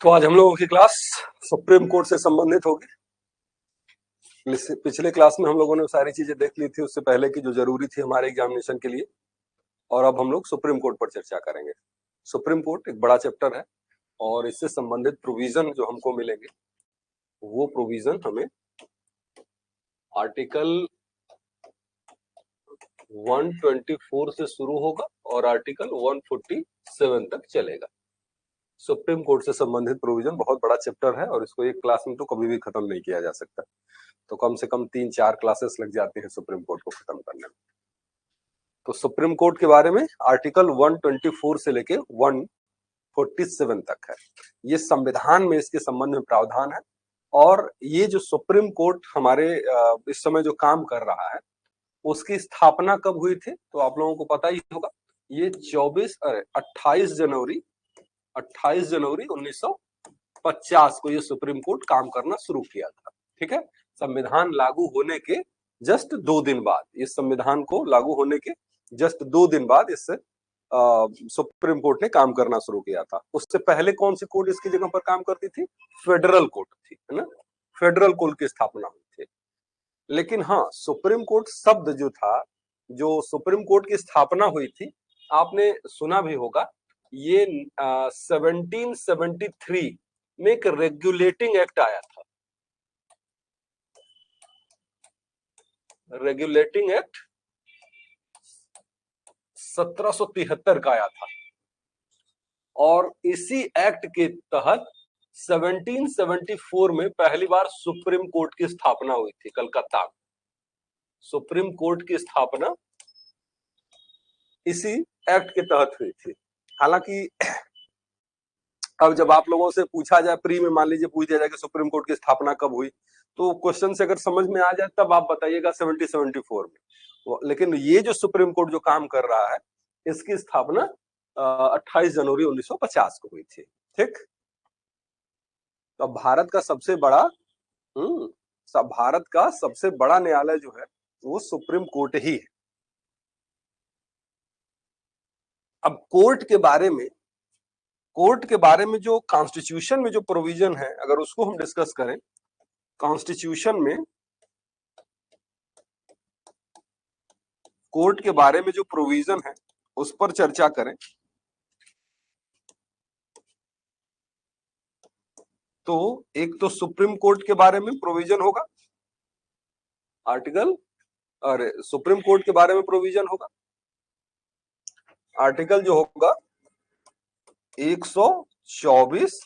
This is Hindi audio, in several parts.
तो आज हम लोगों की क्लास सुप्रीम कोर्ट से संबंधित होगी। पिछले क्लास में हम लोगों ने सारी चीजें देख ली थी उससे पहले की जो जरूरी थी हमारे एग्जामिनेशन के लिए, और अब हम लोग सुप्रीम कोर्ट पर चर्चा करेंगे। सुप्रीम कोर्ट एक बड़ा चैप्टर है और इससे संबंधित प्रोविजन जो हमको मिलेंगे वो प्रोविजन हमें आर्टिकल 124 से शुरू होगा और आर्टिकल 147 तक चलेगा। सुप्रीम कोर्ट से संबंधित प्रोविजन बहुत बड़ा चैप्टर है और इसको एक क्लास में तो कभी भी खत्म नहीं किया जा सकता, तो कम से कम 3-4 क्लासेस लग जाते हैं सुप्रीम कोर्ट को खत्म करने में। तो सुप्रीम कोर्ट के बारे में आर्टिकल 124 से लेके 147 तक है। ये संविधान में इसके संबंध में प्रावधान है और ये जो सुप्रीम कोर्ट हमारे इस समय जो काम कर रहा है उसकी स्थापना कब हुई थी तो आप लोगों को पता ही होगा। ये 28 जनवरी 1950 को ये सुप्रीम कोर्ट काम करना शुरू किया था। ठीक है, संविधान लागू होने के जस्ट 2 दिन बाद, इस संविधान को लागू होने के जस्ट 2 दिन बाद इससे सुप्रीम कोर्ट ने काम करना शुरू किया था। उससे पहले कौन सी कोर्ट इसकी जगह पर काम करती थी? फेडरल कोर्ट थी, है ना। फेडरल कोर्ट की स्थापना हुई थी। लेकिन हाँ, सुप्रीम कोर्ट शब्द जो था, जो सुप्रीम कोर्ट की स्थापना हुई थी, आपने सुना भी होगा, ये 1773 में एक रेगुलेटिंग एक्ट आया था। रेगुलेटिंग एक्ट 1773 का आया था और इसी एक्ट के तहत 1774 में पहली बार सुप्रीम कोर्ट की स्थापना हुई थी कलकत्ता में। सुप्रीम कोर्ट की स्थापना इसी एक्ट के तहत हुई थी। हालांकि अब जब आप लोगों से पूछा जाए, प्री में मान लीजिए पूछ दिया जाए कि सुप्रीम कोर्ट की स्थापना कब हुई, तो क्वेश्चन से अगर समझ में आ जाए तब आप बताइएगा 1774 में। लेकिन ये जो सुप्रीम कोर्ट जो काम कर रहा है इसकी स्थापना 28 जनवरी 1950 को हुई थी। ठीक, तो भारत का सबसे बड़ा भारत का सबसे बड़ा न्यायालय जो है वो सुप्रीम कोर्ट ही है। अब कोर्ट के बारे में जो कॉन्स्टिट्यूशन में जो प्रोविजन है, अगर उसको हम डिस्कस करें, कॉन्स्टिट्यूशन में कोर्ट के बारे में जो प्रोविजन है उस पर चर्चा करें तो एक तो सुप्रीम कोर्ट के बारे में प्रोविजन होगा, सुप्रीम कोर्ट के बारे में प्रोविजन होगा। आर्टिकल जो होगा 124,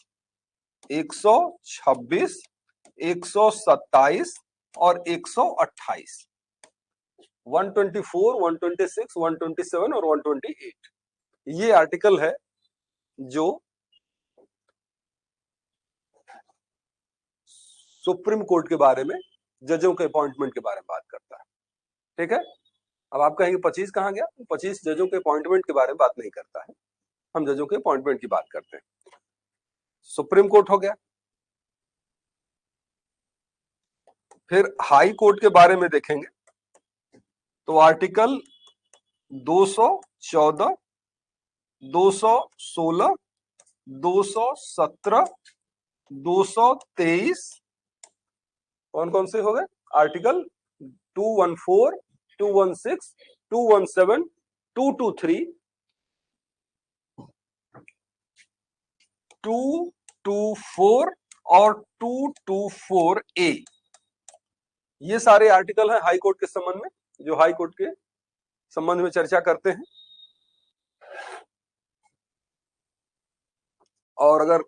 126, 127 और 128, 124, 126, 127 और 128 ये आर्टिकल है जो सुप्रीम कोर्ट के बारे में, जजों के अपॉइंटमेंट के बारे में बात करता है। ठीक है, अब आप कहेंगे 25 कहां गया? 25 जजों के अपॉइंटमेंट के बारे में बात नहीं करता है, हम जजों के अपॉइंटमेंट की बात करते हैं। सुप्रीम कोर्ट हो गया। फिर हाई कोर्ट के बारे में देखेंगे तो आर्टिकल 214, 216, 217, 223 कौन कौन से हो गए? आर्टिकल 214, 216, 217, 223, 224 और 224A, ये सारे आर्टिकल हैं हाई कोर्ट के संबंध में, जो हाई कोर्ट के संबंध में चर्चा करते हैं। और अगर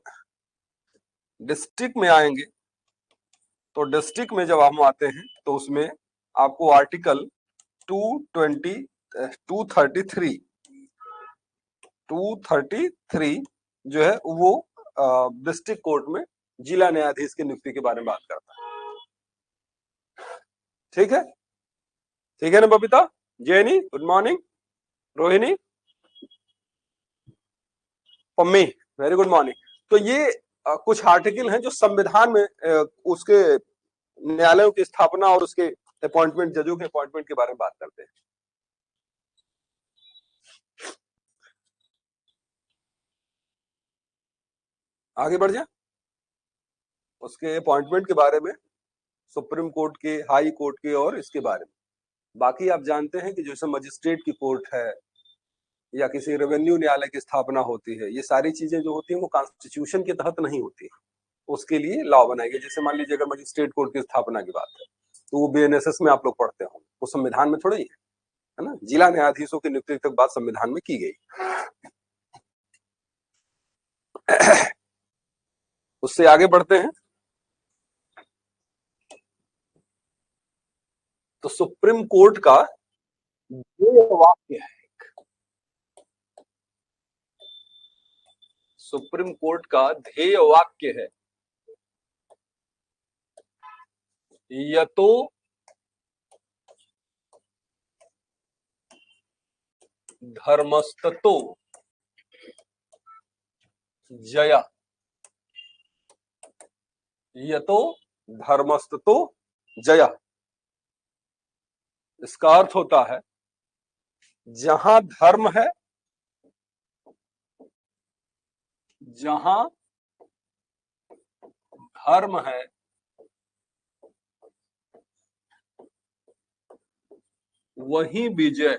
डिस्ट्रिक्ट में आएंगे तो डिस्ट्रिक्ट में जब हम आते हैं तो उसमें आपको आर्टिकल 233 जो है वो डिस्ट्रिक्ट कोर्ट में जिला न्यायाधीश की नियुक्ति के बारे में बात करता है। ठीक है, ठीक है ना Babita, Jenny, good morning, Rohini, Pammi, very good morning. तो ये कुछ आर्टिकल हैं जो संविधान में उसके न्यायालयों की स्थापना और उसके अपॉइंटमेंट, जजों के अपॉइंटमेंट के बारे में बात करते हैं। आगे बढ़ जा। उसके अपॉइंटमेंट के बारे में, सुप्रीम कोर्ट के, हाई कोर्ट के और इसके बारे में। बाकी आप जानते हैं कि जैसे मजिस्ट्रेट की कोर्ट है या किसी रेवेन्यू न्यायालय की स्थापना होती है, ये सारी चीजें जो होती हैं वो कॉन्स्टिट्यूशन के तहत नहीं होती है, उसके लिए लॉ बनाई गई। जैसे मान लीजिए अगर मजिस्ट्रेट कोर्ट की स्थापना की बात है तो वो बीएनएसएस में आप लोग पढ़ते हो, वो संविधान में थोड़ा ही है ना। जिला न्यायाधीशों की नियुक्ति तक बात संविधान में की गई। उससे आगे बढ़ते हैं तो सुप्रीम कोर्ट का ये वाक्य है, सुप्रीम कोर्ट का ध्येय वाक्य है, यतो धर्मस्ततो जया, यतो धर्मस्ततो जया। इसका अर्थ होता है जहां धर्म है, जहां धर्म है वहीं विजय।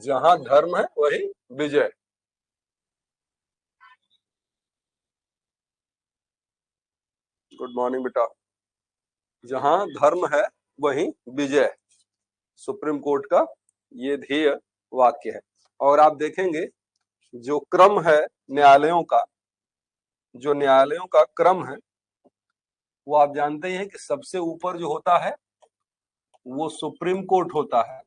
जहां धर्म है वहीं विजय। गुड मॉर्निंग बेटा। जहां धर्म है वहीं विजय, सुप्रीम कोर्ट का ये ध्येय वाक्य है। और आप देखेंगे जो क्रम है न्यायालयों का, जो न्यायालयों का क्रम है वो आप जानते ही हैं कि सबसे ऊपर जो होता है वो सुप्रीम कोर्ट होता है,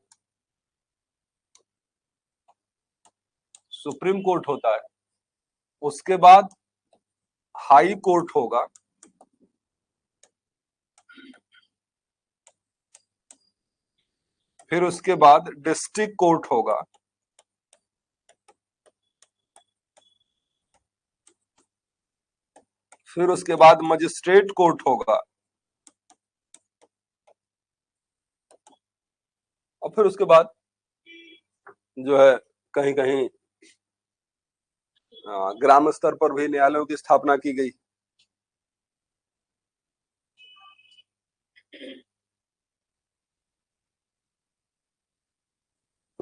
सुप्रीम कोर्ट होता है। उसके बाद हाई कोर्ट होगा, फिर उसके बाद डिस्ट्रिक्ट कोर्ट होगा, फिर उसके बाद मजिस्ट्रेट कोर्ट होगा, और फिर उसके बाद जो है कहीं कहीं ग्राम स्तर पर भी न्यायालयों की स्थापना की गई।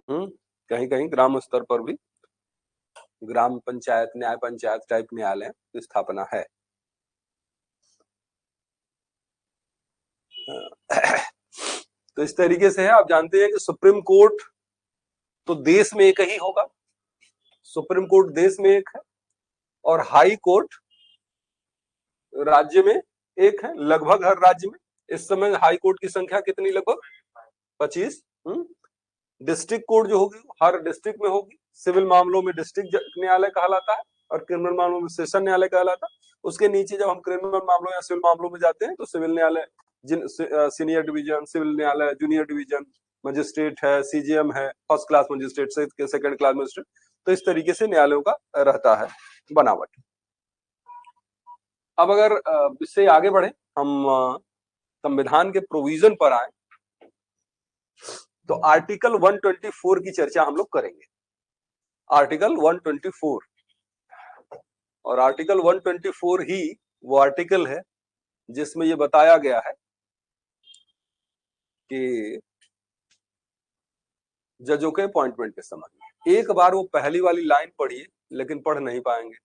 कहीं कहीं ग्राम स्तर पर भी ग्राम पंचायत, न्याय पंचायत टाइप न्यायालय की स्थापना है। तो इस तरीके से है। आप जानते हैं कि सुप्रीम कोर्ट तो देश में एक ही होगा, सुप्रीम कोर्ट देश में एक है, और हाई कोर्ट राज्य में एक है, लगभग हर राज्य में। इस समय हाई कोर्ट की संख्या कितनी, लगभग 25। डिस्ट्रिक्ट कोर्ट जो होगी हर डिस्ट्रिक्ट में होगी। सिविल मामलों में डिस्ट्रिक्ट न्यायालय कहलाता है और क्रिमिनल मामलों में सेशन न्यायालय कहलाता है। उसके नीचे जब हम क्रिमिनल मामलों या सिविल मामलों में जाते हैं तो सिविल न्यायालय, सीनियर डिवीजन, सिविल न्यायालय, जूनियर डिवीजन, मजिस्ट्रेट है, सीजीएम है, फर्स्ट क्लास मजिस्ट्रेट से सेकंड क्लास मजिस्ट्रेट। तो इस तरीके से न्यायालयों का रहता है बनावट। अब अगर इससे आगे बढ़े, हम संविधान के प्रोविजन पर आए तो आर्टिकल 124 की चर्चा हम लोग करेंगे। आर्टिकल 124, और आर्टिकल 124 ही वो आर्टिकल है जिसमें ये बताया गया है कि जजों के अपॉइंटमेंट के संबंध में। एक बार वो पहली वाली लाइन पढ़िए, लेकिन पढ़ नहीं पाएंगे,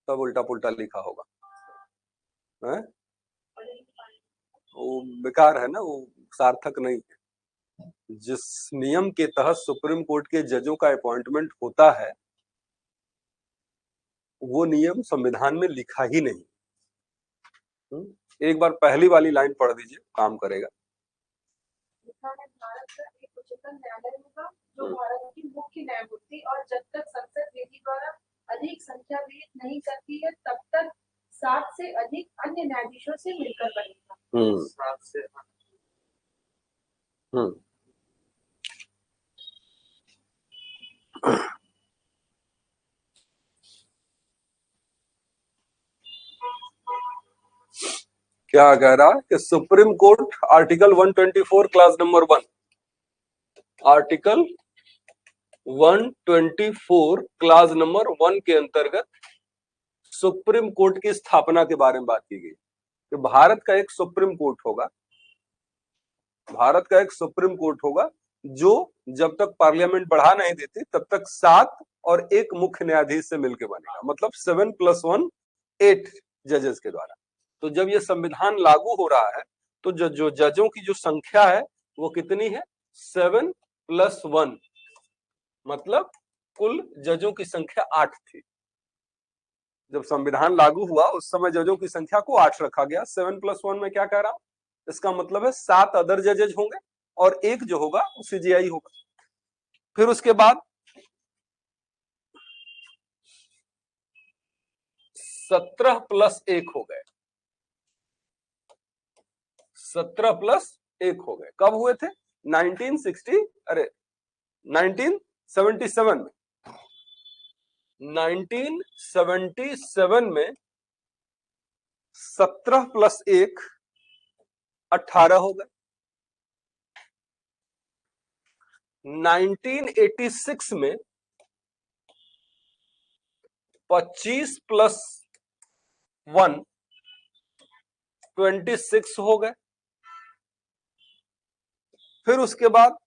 तब उल्टा पुल्टा लिखा होगा, है? वो बेकार है ना, वो सार्थक नहीं है। जिस नियम के तहत सुप्रीम कोर्ट के जजों का अपॉइंटमेंट होता है वो नियम संविधान में लिखा ही नहीं। एक बार पहली वाली लाइन पढ़ दीजिए, काम करेगा। भारत का एक उच्चतम न्यायालय होगा जो भारत की मुख्य न्यायमूर्ति, और जब तक संसद विधि द्वारा अधिक संख्या विहित नहीं करती है तब तक 7 से अधिक अन्य न्यायाधीशों से मिलकर बनेगा। 7 से क्या कह रहा है कि supreme court article 124 class number 1, article 124 class number 1 के अंतर्गत सुप्रीम कोर्ट की स्थापना के बारे में बात की गई कि भारत का एक सुप्रीम कोर्ट होगा, भारत का एक सुप्रीम कोर्ट होगा जो जब तक पार्लियामेंट बढ़ा नहीं देती तब तक 7 और एक मुख्य न्यायाधीश से मिलकर बनेगा, मतलब 7 + 1 8 जजेस के द्वारा। तो जब ये संविधान लागू हो रहा है तो जो जजों की जो संख्या है वो कितनी है? 7 + 1, मतलब कुल जजों की संख्या 8 थी। जब संविधान लागू हुआ उस समय जजों की संख्या को 8 रखा गया। 7 + 1 में क्या कह रहा हूं? इसका मतलब है 7 अदर जजेज होंगे और एक जो होगा वो सीजीआई होगा। फिर उसके बाद 17 + 1 हो गए, 17 + 1 हो गए। कब हुए थे? 1977 में। 1977 में 17 + 1 18 हो गए। 1986 में 25 + 1 26 हो गए। फिर उसके बाद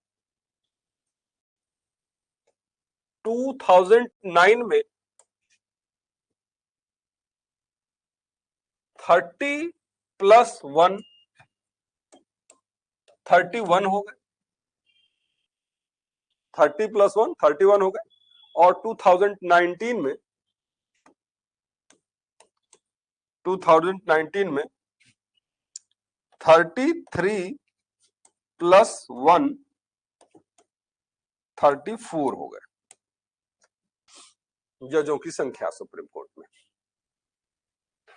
2009 में 30 + 1 31 हो गए। 30 + 1 31 हो गए। और 2019 में 33 + 1 34 हो गए जजों की संख्या सुप्रीम कोर्ट में।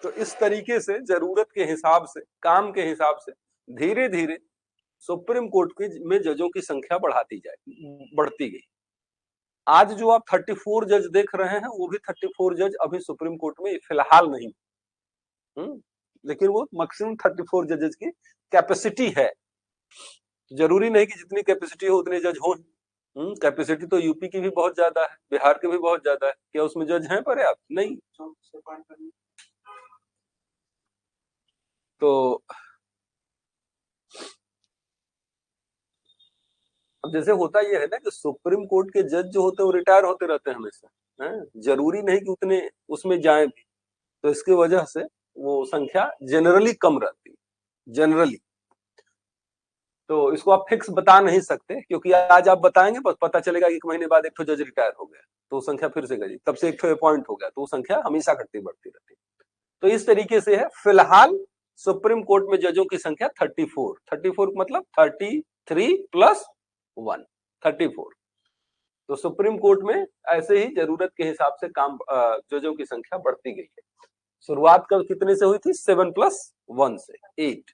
तो इस तरीके से जरूरत के हिसाब से, काम के हिसाब से धीरे धीरे सुप्रीम कोर्ट में जजों की संख्या बढ़ती गई। आज जो आप 34 जज देख रहे हैं वो भी 34 जज अभी सुप्रीम कोर्ट में फिलहाल नहीं, लेकिन वो मैक्सिमम 34 जजेस की कैपेसिटी है। जरूरी नहीं कि जितनी कैपेसिटी हो उतने जज हो। कैपेसिटी तो यूपी की भी बहुत ज्यादा है, बिहार की भी बहुत ज्यादा है। क्या उसमें जज हैं पर्याप्त? नहीं। तो अब जैसे होता यह है ना कि सुप्रीम कोर्ट के जज जो होते हैं वो रिटायर होते रहते हैं हमेशा, जरूरी नहीं कि उतने उसमें जाए भी। तो इसकी वजह से वो संख्या जनरली कम रहती है, जनरली। तो इसको आप फिक्स बता नहीं सकते, क्योंकि आज आप बताएंगे बस पता चलेगा कि 1 महीने बाद एक तो जज रिटायर हो गया तो संख्या फिर से गई, तब से एक तो अपॉइंट हो गया तो संख्या हमेशा घटती बढ़ती रहती है। तो इस तरीके से है। फिलहाल सुप्रीम कोर्ट में जजों की संख्या 34 मतलब 33 + 1 34। तो सुप्रीम कोर्ट में ऐसे ही जरूरत के हिसाब से काम जजों की संख्या बढ़ती गई है। शुरुआत कब कितने से हुई थी? 7 + 1 से 8।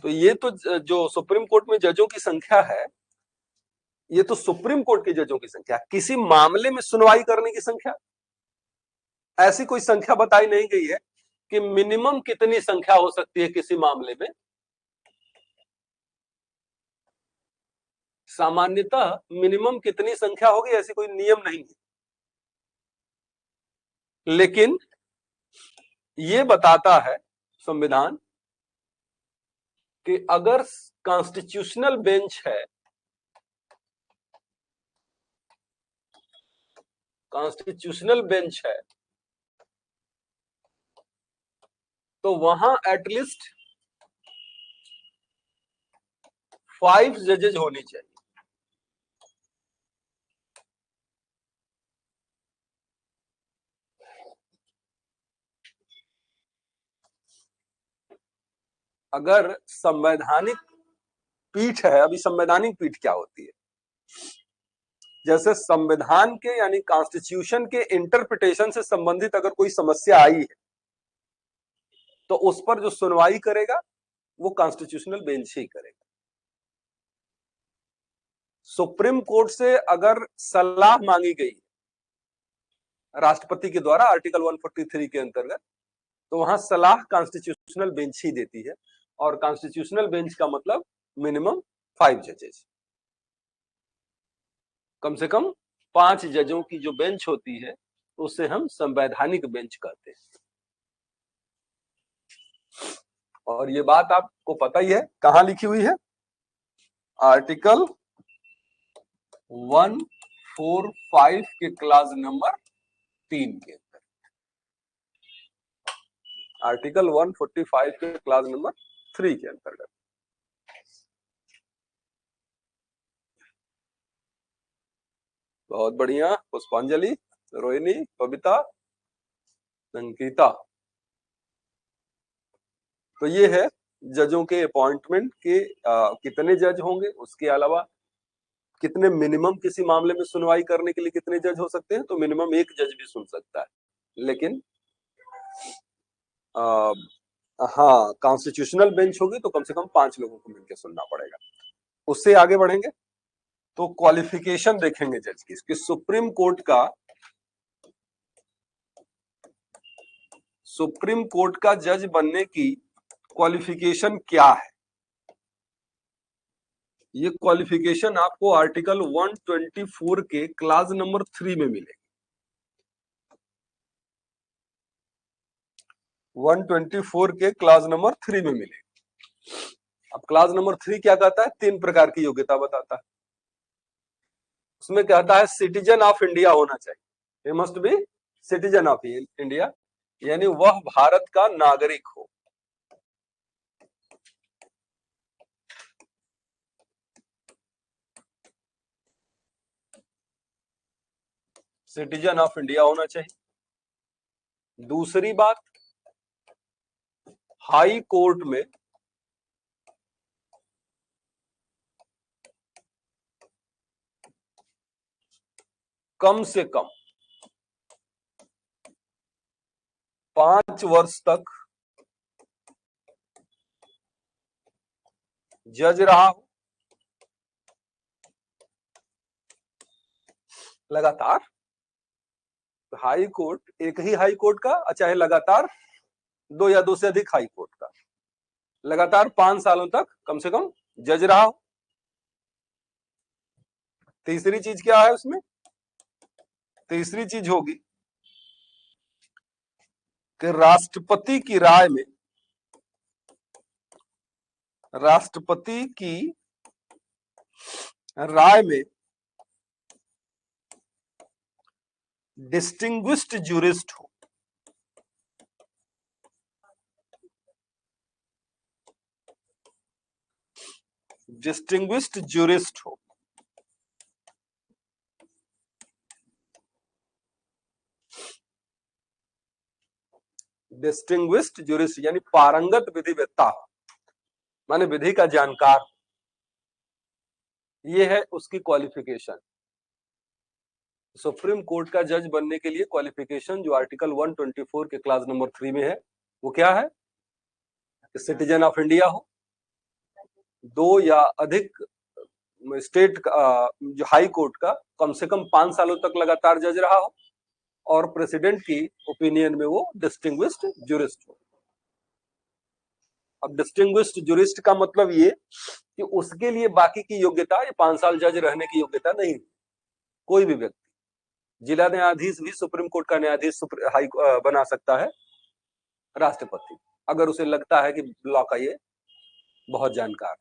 तो ये तो जो सुप्रीम कोर्ट में जजों की संख्या है, ये तो सुप्रीम कोर्ट के जजों की संख्या। किसी मामले में सुनवाई करने की संख्या, ऐसी कोई संख्या बताई नहीं गई है कि मिनिमम कितनी संख्या हो सकती है किसी मामले में। सामान्यतः मिनिमम कितनी संख्या होगी ऐसी कोई नियम नहीं है, लेकिन ये बताता है संविधान कि अगर कॉन्स्टिट्यूशनल बेंच है, कॉन्स्टिट्यूशनल बेंच है, तो वहां एटलीस्ट 5 जजेज होनी चाहिए। अगर संवैधानिक पीठ है, अभी संवैधानिक पीठ क्या होती है? जैसे संविधान के यानी कॉन्स्टिट्यूशन के इंटरप्रिटेशन से संबंधित अगर कोई समस्या आई है तो उस पर जो सुनवाई करेगा वो कॉन्स्टिट्यूशनल बेंच ही करेगा। सुप्रीम कोर्ट से अगर सलाह मांगी गई, राष्ट्रपति के द्वारा आर्टिकल 143 के अंतर्गत। तो वहां सलाह कॉन्स्टिट्यूशनल बेंच ही देती है, और कॉन्स्टिट्यूशनल बेंच का मतलब मिनिमम 5 जजेस, कम से कम 5 जजों की जो बेंच होती है उसे हम संवैधानिक बेंच कहते हैं। और ये बात आपको पता ही है, कहां लिखी हुई है? आर्टिकल 145 के क्लास नंबर 3 के अंदर। आर्टिकल 145 के क्लास नंबर 3 के अंतर्गत। बहुत बढ़िया पुष्पांजलि, रोहिणी, बबीता, संगीता। तो ये है जजों के अपॉइंटमेंट के कितने जज होंगे, उसके अलावा कितने मिनिमम किसी मामले में सुनवाई करने के लिए कितने जज हो सकते हैं। तो मिनिमम 1 जज भी सुन सकता है, लेकिन हाँ कॉन्स्टिट्यूशनल बेंच होगी तो कम से कम 5 लोगों को मिलकर सुनना पड़ेगा। उससे आगे बढ़ेंगे तो क्वालिफिकेशन देखेंगे जज की, कि सुप्रीम कोर्ट का जज बनने की क्वालिफिकेशन क्या है। ये क्वालिफिकेशन आपको आर्टिकल 124 के क्लास नंबर 3 में मिलेगी। 124 के क्लास नंबर 3 में मिलेगी। अब क्लास नंबर 3 क्या कहता है? 3 प्रकार की योग्यता बताता है। उसमें कहता है सिटीजन ऑफ इंडिया होना चाहिए, he must be citizen of India, यानी वह भारत का नागरिक हो। सिटीजन ऑफ इंडिया होना चाहिए। दूसरी बात, हाई कोर्ट में कम से कम 5 वर्ष तक जज रहा हो लगातार। हाई कोर्ट, एक ही हाई कोर्ट का, चाहे लगातार 2 या 2 से अधिक हाई कोर्ट का, लगातार 5 सालों तक कम से कम जज रहा हो। तीसरी चीज क्या है उसमें? तीसरी चीज होगी कि राष्ट्रपति की राय में डिस्टिंग्विश्ड जूरिस्ट हो। डिस्टिंग्विश्ड जूरिस्ट हो। डिस्टिंग्विश्ड जूरिस्ट यानी पारंगत विधिवेत्ता, माने विधि का जानकार। ये है उसकी क्वालिफिकेशन। सुप्रीम कोर्ट का जज बनने के लिए क्वालिफिकेशन जो आर्टिकल 124 के क्लास नंबर 3 में है वो क्या है? सिटीजन ऑफ इंडिया हो, 2 या अधिक स्टेट जो हाई कोर्ट का कम से कम 5 सालों तक लगातार जज रहा हो, और प्रेसिडेंट की ओपिनियन में वो डिस्टिंग्विश्ड जूरिस्ट हो। अब डिस्टिंग्विश्ड जूरिस्ट का मतलब ये कि उसके लिए बाकी की योग्यता, ये 5 साल जज रहने की योग्यता नहीं। कोई भी व्यक्ति, जिला न्यायाधीश भी सुप्रीम कोर्ट का न्यायाधीश हाई बना सकता है, राष्ट्रपति, अगर उसे लगता है कि लॉ का ये बहुत जानकार है।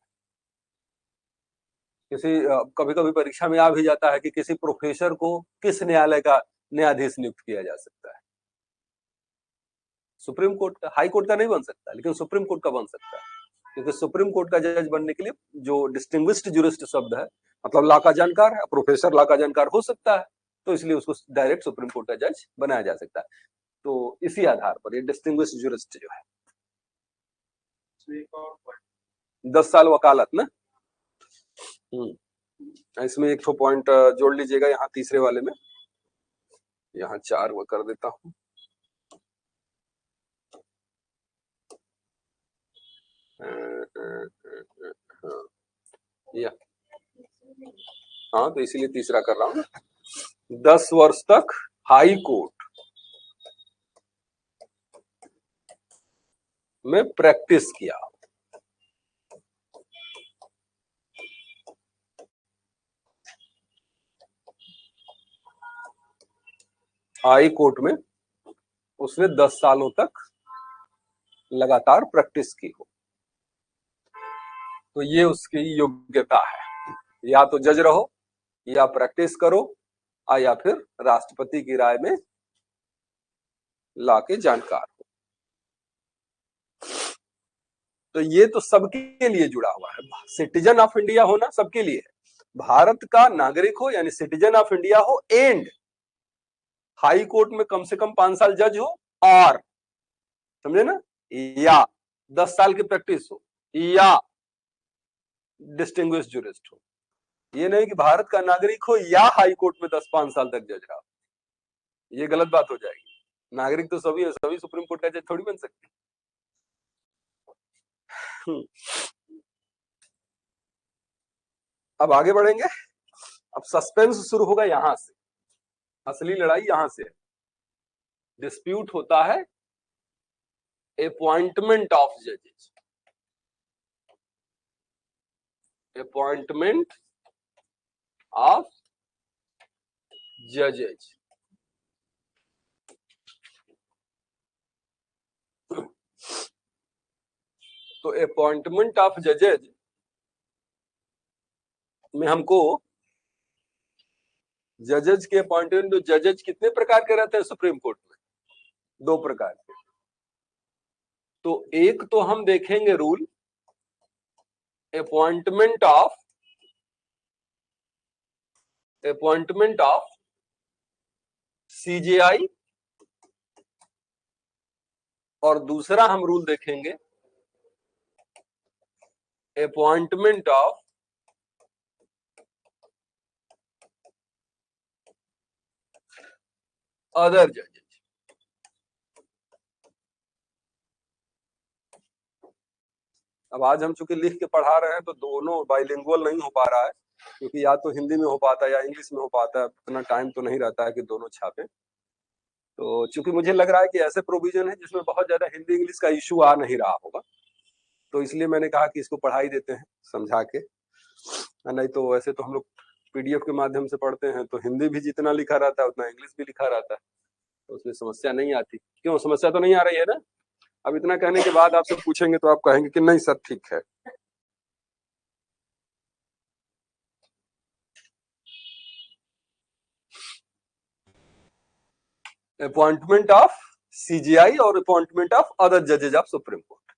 किसी कभी कभी परीक्षा में आ भी जाता है कि किसी प्रोफेसर को किस न्यायालय का न्यायाधीश नियुक्त किया जा सकता है। सुप्रीम कोर्ट का, हाई कोर्ट का नहीं बन सकता, लेकिन सुप्रीम कोर्ट का बन सकता है, क्योंकि सुप्रीम कोर्ट का जज बनने के लिए जो डिस्टिंग्विश्ड जूरिस्ट शब्द है मतलब लॉ का जानकार है। प्रोफेसर लॉ का जानकार हो सकता है, तो इसलिए उसको डायरेक्ट सुप्रीम कोर्ट का जज बनाया जा सकता है। तो इसी आधार पर ये डिस्टिंग्विश्ड जूरिस्ट जो है, 10 साल वकालत ना। इसमें एक पॉइंट जोड़ लीजिएगा यहाँ तीसरे वाले में, यहाँ 4 वो कर देता हूँ। हाँ तो इसीलिए तीसरा कर रहा हूँ। 10 वर्ष तक हाई कोर्ट में प्रैक्टिस किया। हाई कोर्ट में उसने 10 सालों तक लगातार प्रैक्टिस की हो, तो ये उसकी योग्यता है। या तो जज रहो, या प्रैक्टिस करो, या फिर राष्ट्रपति की राय में लाके जानकार हो। तो ये तो सबके लिए जुड़ा हुआ है। सिटीजन ऑफ इंडिया होना सबके लिए है, भारत का नागरिक हो यानी सिटीजन ऑफ इंडिया हो, एंड हाई कोर्ट में कम से कम 5 साल जज हो, और समझे ना, या 10 साल की प्रैक्टिस हो, या डिस्टिंग्विश जूरिस्ट हो। ये नहीं कि भारत का नागरिक हो या हाई कोर्ट में 10-5 साल तक जज रहा हो, ये गलत बात हो जाएगी। नागरिक तो सभी है, सभी सुप्रीम कोर्ट का जज थोड़ी बन सकते। अब आगे बढ़ेंगे। अब सस्पेंस शुरू होगा यहां से, असली लड़ाई यहां से। डिस्प्यूट होता है अपॉइंटमेंट ऑफ जजेस, अपॉइंटमेंट ऑफ जजेस। तो अपॉइंटमेंट ऑफ जजेज में हमको जजेज के अपॉइंटमेंट, जो जजेज कितने प्रकार के रहते हैं सुप्रीम कोर्ट में? 2 प्रकार के। तो एक तो हम देखेंगे रूल, अपॉइंटमेंट ऑफ सीजेआई, और दूसरा हम रूल देखेंगे अपॉइंटमेंट ऑफ अदर जजेज। अब आज हम चूंकि लिख के पढ़ा रहे हैं तो दोनों बाइलिंगुअल नहीं हो पा रहा है, क्योंकि या तो हिंदी में हो पाता है या इंग्लिश में हो पाता है, इतना टाइम तो नहीं रहता है कि दोनों छापे। तो चूंकि मुझे लग रहा है कि ऐसे प्रोविजन है जिसमें बहुत ज्यादा हिंदी इंग्लिश का इश्यू आ नहीं रहा होगा, तो इसलिए मैंने कहा कि इसको पढ़ा ही देते हैं समझा के। नहीं तो वैसे तो हम लोग पीडीएफ के माध्यम से पढ़ते हैं, तो हिंदी भी जितना लिखा रहता है उतना इंग्लिश भी लिखा रहता है, तो उसमें समस्या नहीं आती। क्यों समस्या तो नहीं आ रही है ना? अब इतना कहने के बाद आपसे पूछेंगे तो आप कहेंगे कि नहीं सर ठीक है। अपॉइंटमेंट ऑफ सीजीआई और अपॉइंटमेंट ऑफ अदर जजेज ऑफ सुप्रीम कोर्ट।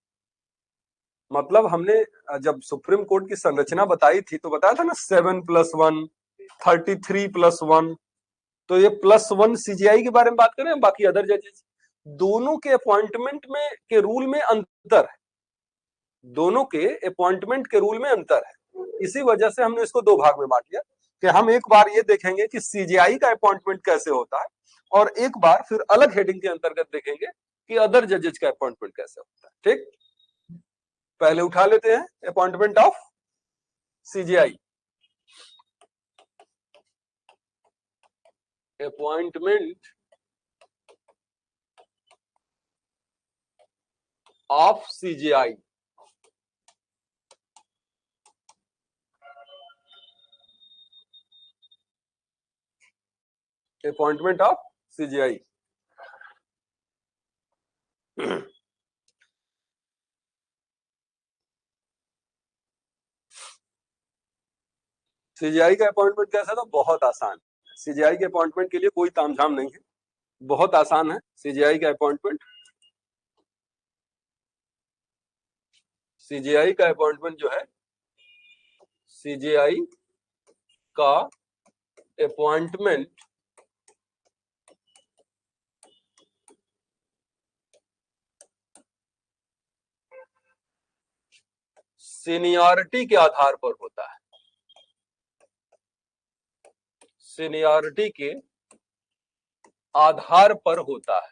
मतलब हमने जब सुप्रीम कोर्ट की संरचना बताई थी तो बताया था ना 7+1, 33+1। तो ये +1 सीजीआई के बारे में बात करें, बाकी अदर जजेज दोनों के अपॉइंटमेंट में के रूल में अंतर है, दोनों के अपॉइंटमेंट के रूल में अंतर है। इसी वजह से हमने इसको 2 भाग में बांट लिया कि हम एक बार ये देखेंगे कि सीजीआई का अपॉइंटमेंट कैसे होता है, और एक बार फिर अलग हेडिंग के अंतर्गत देखेंगे कि अदर जजेज का अपॉइंटमेंट कैसे होता है। ठीक, पहले उठा लेते हैं appointment of CGI. Appointment of CGI, appointment of CGI. CGI का अपॉइंटमेंट कैसा था? बहुत आसान। सीजीआई के अपॉइंटमेंट के लिए कोई तामझाम नहीं है, बहुत आसान है सीजीआई का अपॉइंटमेंट। सीजीआई का अपॉइंटमेंट जो है, सीजीआई का अपॉइंटमेंट सीनियरिटी के आधार पर होता है, सीनियरिटी के आधार पर होता है।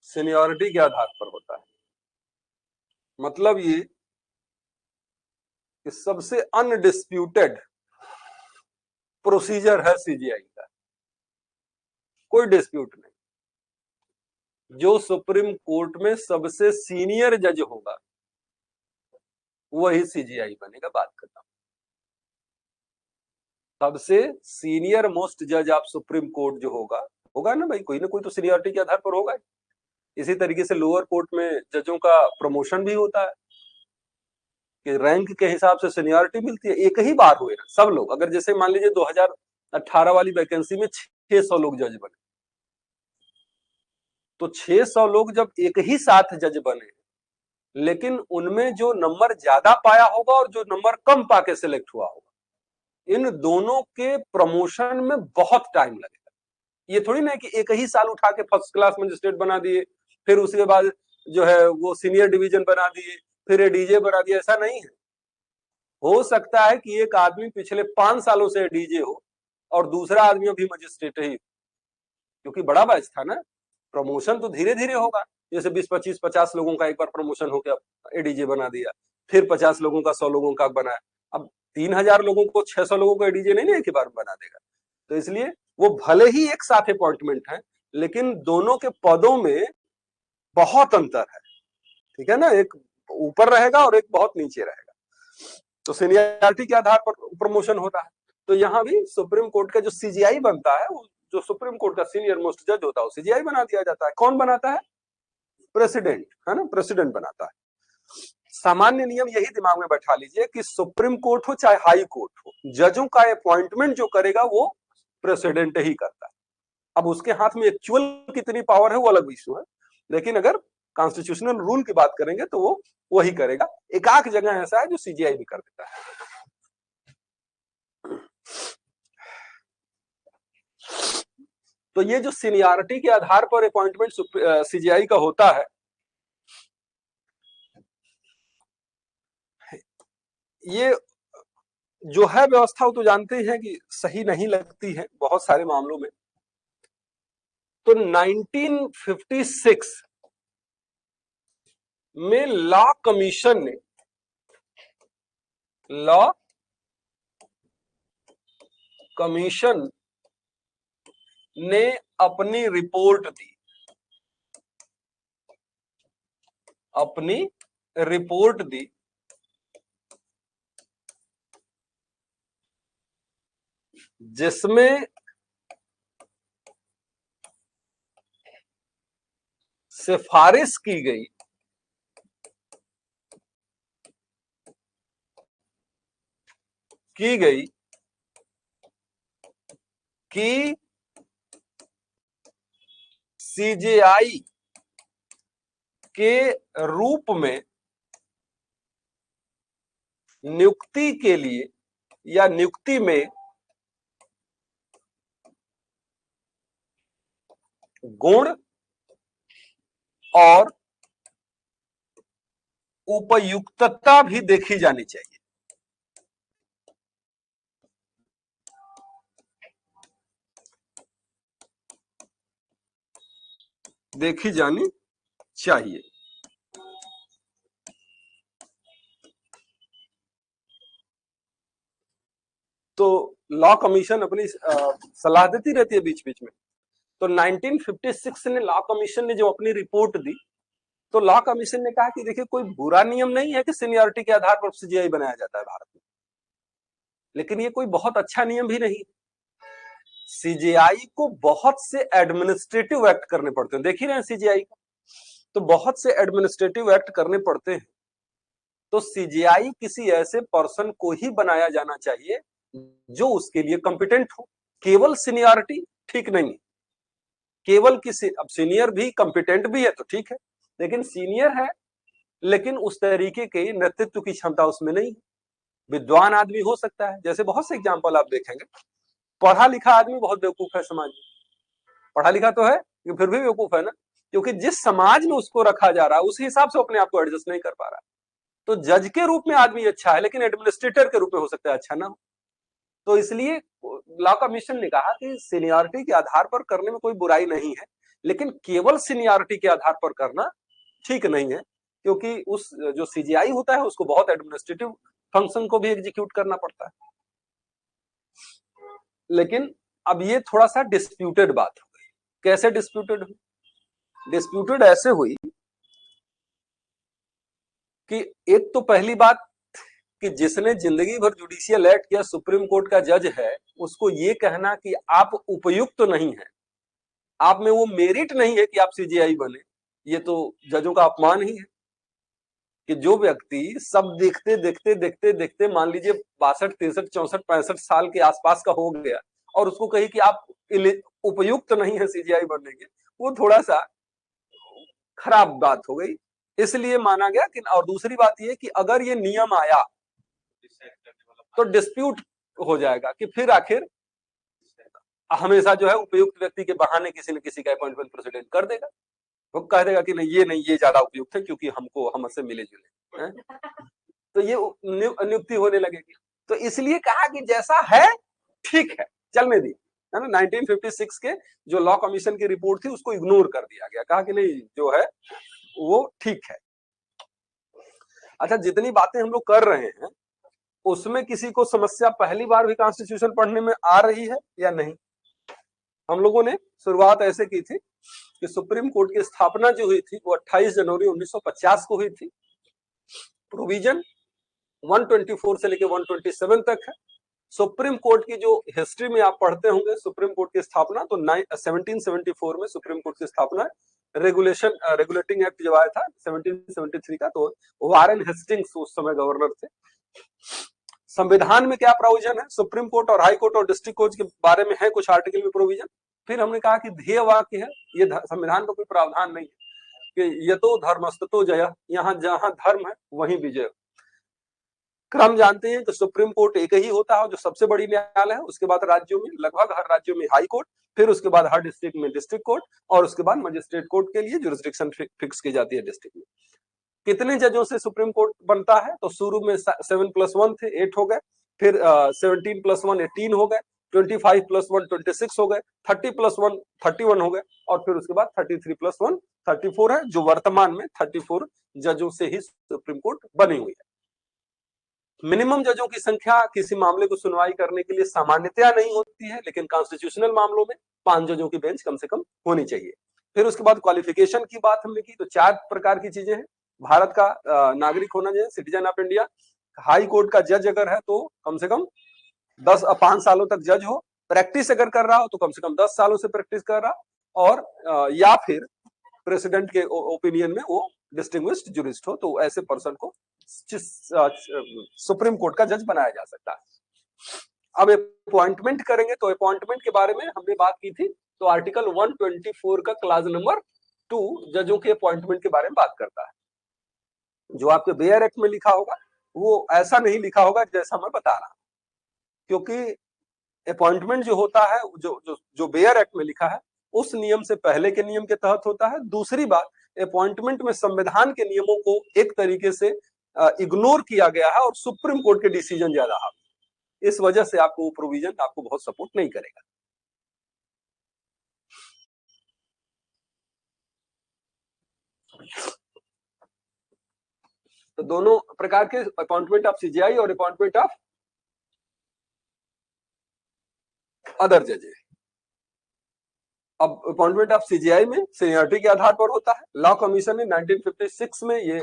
सीनियरिटी के आधार पर होता है, मतलब ये कि सबसे अनडिस्प्यूटेड प्रोसीजर है सीजीआई का, कोई डिस्प्यूट नहीं। जो सुप्रीम कोर्ट में सबसे सीनियर जज होगा वही सीजीआई बनेगा, बात खत्म। सबसे सीनियर मोस्ट जज आप सुप्रीम कोर्ट जो होगा ना भाई, कोई ना कोई तो सीनियरिटी के आधार पर होगा। इसी तरीके से लोअर कोर्ट में जजों का प्रमोशन भी होता है कि रैंक के हिसाब से सीनियरिटी मिलती है। एक ही बार हुए ना सब लोग, अगर जैसे मान लीजिए 2018 वाली वैकेंसी में 600 लोग जज बने, तो 600 लोग जब एक ही साथ जज बने, लेकिन उनमें जो नंबर ज्यादा पाया होगा और जो नंबर कम पाके सिलेक्ट हुआ होगा, इन दोनों के प्रमोशन में बहुत टाइम लगेगा। ये थोड़ी ना कि एक ही साल उठा के फर्स्ट क्लास मजिस्ट्रेट बना दिए, फिर उसके बाद जो है वो सीनियर डिवीजन बना दिए, फिर एडीजे बना दिया, ऐसा नहीं है। हो सकता है कि एक आदमी पिछले 5 सालों से एडीजे हो और दूसरा आदमी अभी मजिस्ट्रेट ही, क्योंकि बड़ा बैच था ना। प्रमोशन तो धीरे धीरे होगा, जैसे 20, 25, 50 लोगों का एक बार प्रमोशन हो गया, एडीजे बना दिया, फिर 50 लोगों का 100 लोगों का बनाया। अब 3000 लोगों को 600 लोगों को एडीजे नहीं ना एक ही बार बना देगा। तो इसलिए वो भले ही एक साथ अपॉइंटमेंट है, लेकिन दोनों के पदों में बहुत अंतर है, ठीक है ना। एक ऊपर रहेगा और एक बहुत नीचे रहेगा, तो सीनियरिटी के आधार पर प्रमोशन होता है। तो यहाँ भी सुप्रीम कोर्ट का जो सीजीआई बनता है, जो सुप्रीम कोर्ट का सीनियर मोस्ट जज होता है, वो सीजीआई बना दिया जाता है। कौन बनाता है? प्रेसिडेंट, है ना, प्रेसिडेंट बनाता है। सामान्य नियम यही दिमाग में बैठा लीजिए कि सुप्रीम कोर्ट हो चाहे हाई कोर्ट हो, जजों का अपॉइंटमेंट जो करेगा वो प्रेसिडेंट ही करता है। अब उसके हाथ में एक्चुअल कितनी पावर है वो अलग इशू है, लेकिन अगर कॉन्स्टिट्यूशनल रूल की बात करेंगे तो वो वही करेगा। एक आध जगह ऐसा है जो सीजीआई भी कर देता है। तो ये जो सीनियरिटी के आधार पर अपॉइंटमेंट सीजीआई का होता है, ये जो है व्यवस्था वो तो जानते हैं कि सही नहीं लगती है बहुत सारे मामलों में। तो 1956 में लॉ कमीशन ने अपनी रिपोर्ट दी, जिसमें सिफारिश की गई कि सीजीआई के रूप में नियुक्ति के लिए या नियुक्ति में गुण और उपयुक्तता भी देखी जानी चाहिए। तो लॉ कमीशन अपनी सलाह देती रहती है बीच बीच में। तो 1956 ने लॉ कमीशन ने जो अपनी रिपोर्ट दी, तो लॉ कमीशन ने कहा कि देखिए कोई बुरा नियम नहीं है कि सीनियरिटी के आधार पर सीजीआई बनाया जाता है भारत में, लेकिन ये कोई बहुत अच्छा नियम भी नहीं। सीजीआई को बहुत से एडमिनिस्ट्रेटिव एक्ट करने पड़ते हैं, देख ही रहे हैं सीजीआई को, तो बहुत से एडमिनिस्ट्रेटिव एक्ट करने पड़ते हैं। तो सीजीआई किसी ऐसे पर्सन को ही बनाया जाना चाहिए जो उसके लिए कंपिटेंट हो। केवल सीनियरिटी ठीक नहीं है, केवल किसी, अब सीनियर भी कंपिटेंट भी है तो ठीक है, लेकिन सीनियर है लेकिन उस तरीके के नेतृत्व की क्षमता उसमें नहीं। विद्वान आदमी हो सकता है, जैसे बहुत से एग्जाम्पल आप देखेंगे, पढ़ा लिखा आदमी बहुत बेवकूफ है समाज में, पढ़ा लिखा तो है लेकिन फिर भी बेवकूफ है ना, क्योंकि जिस समाज में उसको रखा जा रहा है उस हिसाब से अपने आप को एडजस्ट नहीं कर पा रहा। तो जज के रूप में आदमी अच्छा है लेकिन एडमिनिस्ट्रेटर के रूप में हो सकता है अच्छा ना हो। तो इसलिए लॉ कमीशन ने कहा कि सीनियरिटी के आधार पर करने में कोई बुराई नहीं है, लेकिन केवल सीनियरिटी के आधार पर करना ठीक नहीं है, क्योंकि उस जो सीजीआई होता है उसको बहुत एडमिनिस्ट्रेटिव फंक्शन को भी एग्जीक्यूट करना पड़ता है। लेकिन अब ये थोड़ा सा डिस्प्यूटेड बात हो गई। कैसे डिस्प्यूटेड हुई? डिस्प्यूटेड ऐसे हुई कि एक तो पहली बात कि जिसने जिंदगी भर जुडिशियल एक्ट किया, सुप्रीम कोर्ट का जज है, उसको ये कहना कि आप उपयुक्त नहीं है, आप में वो मेरिट नहीं है कि आप सीजेआई बने, ये तो जजों का अपमान ही है। कि जो व्यक्ति सब देखते देखते देखते देखते मान लीजिए 62, 63, 64, 65 साल के आसपास का हो गया और उसको कही कि आप उपयुक्त नहीं है सीजीआई बनने के, वो थोड़ा सा खराब बात हो गई, इसलिए माना गया कि। और दूसरी बात ये कि अगर ये नियम आया तो डिस्प्यूट हो जाएगा कि फिर आखिर हमेशा जो है उपयुक्त व्यक्ति के बहाने किसी न किसी का अपॉइंटमेंट प्रेसिडेंट कर देगा, वो कह देगा कि नहीं ये ज्यादा उपयुक्त है क्योंकि हमसे मिले जुले, तो ये नियुक्ति होने लगेगी। तो इसलिए कहा कि जैसा है ठीक है, चलने दी, है ना। 1956 के जो लॉ कमीशन की रिपोर्ट थी उसको इग्नोर कर दिया गया, कहा कि नहीं जो है वो ठीक है। अच्छा, जितनी बातें हम लोग कर रहे हैं उसमें किसी को समस्या पहली बार भी कॉन्स्टिट्यूशन पढ़ने में आ रही है या नहीं? हम लोगों ने शुरुआत ऐसे की थी कि सुप्रीम कोर्ट की स्थापना जो हुई थी वो 28 जनवरी 1950 को हुई थी। प्रोविजन 124 से लेकर 127 तक है। सुप्रीम कोर्ट की जो हिस्ट्री में आप पढ़ते होंगे सुप्रीम कोर्ट की स्थापना, तो 1774 में सुप्रीम कोर्ट की स्थापना है। रेगुलेटिंग एक्ट जब आया था 1773 का, तो वारेन हेस्टिंग्स उस समय गवर्नर थे। संविधान में क्या प्रोविजन है? सुप्रीम कोर्ट और हाई कोर्ट और डिस्ट्रिक्ट कोर्ट के बारे में है कुछ आर्टिकल में प्रोविजन। फिर हमने कहा कि ध्येय वाक्य है, ये संविधान का कोई प्रावधान नहीं है कि यतो धर्मस्ततो जय, यहाँ जहां धर्म है वहीं विजय। क्रम जानते हैं कि सुप्रीम कोर्ट एक ही होता है जो सबसे बड़ी न्यायालय है, उसके बाद राज्यों में लगभग हर राज्यों में हाई कोर्ट, फिर उसके बाद हर डिस्ट्रिक्ट में डिस्ट्रिक्ट कोर्ट, और उसके बाद मजिस्ट्रेट कोर्ट के लिए जुरिस्डिक्शन फिक्स की जाती है डिस्ट्रिक्ट में। कितने जजों से सुप्रीम कोर्ट बनता है? तो शुरू में 7+1 थे, 8 हो गए, फिर 17+1 18 हो गए, 25+1 26 हो गए, 30+1 31 हो गए, और फिर उसके बाद 33+1 34 है, जो वर्तमान में 34 जजों से ही सुप्रीम कोर्ट बनी हुई है। मिनिमम जजों की संख्या किसी मामले को सुनवाई करने के लिए सामान्यतया नहीं होती है, लेकिन कॉन्स्टिट्यूशनल मामलों में 5 जजों की बेंच कम से कम होनी चाहिए। फिर उसके बाद क्वालिफिकेशन की बात हमने की, तो 4 प्रकार की चीजें हैं। भारत का नागरिक होना चाहिए, citizen of India. High court का जज अगर है तो कम से कम 5 सालों तक जज हो, प्रैक्टिस अगर कर रहा हो तो कम से कम 10 सालों से प्रैक्टिस कर रहा, और या फिर प्रेसिडेंट के ओपिनियन में वो डिस्टिंग्विश्ड जुरिस्ट हो, तो ऐसे पर्सन को सुप्रीम कोर्ट का जज बनाया जा सकता है। अब अपॉइंटमेंट करेंगे, तो अपॉइंटमेंट के बारे में हमने बात की थी, तो आर्टिकल 124 का क्लास नंबर 2 जजों के अपॉइंटमेंट के बारे में बात करता है। जो आपके बेयर एक्ट में लिखा होगा वो ऐसा नहीं लिखा होगा जैसा मैं बता रहा हूं, क्योंकि अपॉइंटमेंट जो होता है, जो बेयर एक्ट में लिखा है उस नियम से पहले के नियम के तहत होता है। दूसरी बात, अपॉइंटमेंट में संविधान के नियमों को एक तरीके से इग्नोर किया गया है और सुप्रीम कोर्ट के डिसीजन ज्यादा हावी, इस वजह से आपको वो प्रोविजन आपको बहुत सपोर्ट नहीं करेगा। तो दोनों प्रकार के अपॉइंटमेंट ऑफ सीजीआई और अपॉइंटमेंट ऑफ अदर जजेस। अब अपॉइंटमेंट ऑफ सीजीआई में सीनियरिटी के आधार पर होता है। लॉ कमीशन ने 1956 में ये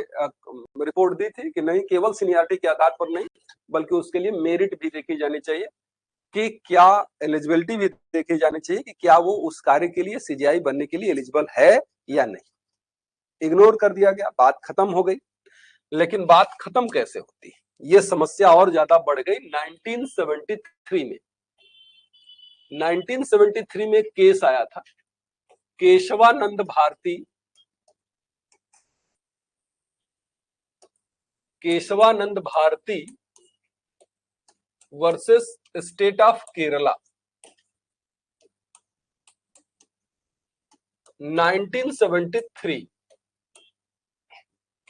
रिपोर्ट दी थी कि नहीं, केवल सीनियरिटी के आधार पर नहीं बल्कि उसके लिए मेरिट भी देखी जानी चाहिए, कि क्या एलिजिबिलिटी भी देखी जानी चाहिए कि क्या वो उस कार्य के लिए सीजीआई बनने के लिए एलिजिबल है या नहीं। इग्नोर कर दिया गया, बात खत्म हो गई। लेकिन बात खत्म कैसे होती है, ये समस्या और ज्यादा बढ़ गई 1973 में। 1973 में केस आया था, Keshavananda Bharati versus state of Kerala. 1973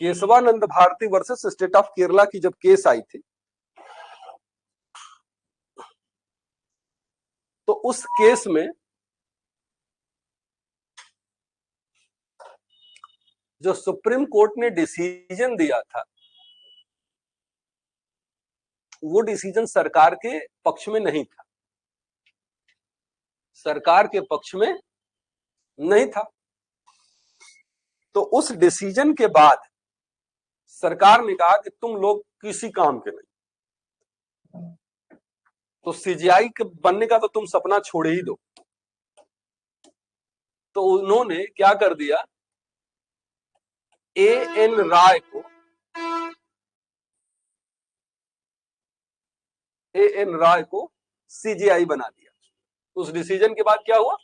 Keshavananda Bharati versus state of Kerala की जब केस आई थी, तो उस केस में जो सुप्रीम कोर्ट ने डिसीजन दिया था वो डिसीजन सरकार के पक्ष में नहीं था। सरकार के पक्ष में नहीं था। तो उस डिसीजन के बाद सरकार ने कहा कि तुम लोग किसी काम के नहीं, तो सीजीआई के बनने का तो तुम सपना छोड़ ही दो। तो उन्होंने क्या कर दिया, एएन राय को सीजीआई बना दिया। उस डिसीजन के बाद क्या हुआ,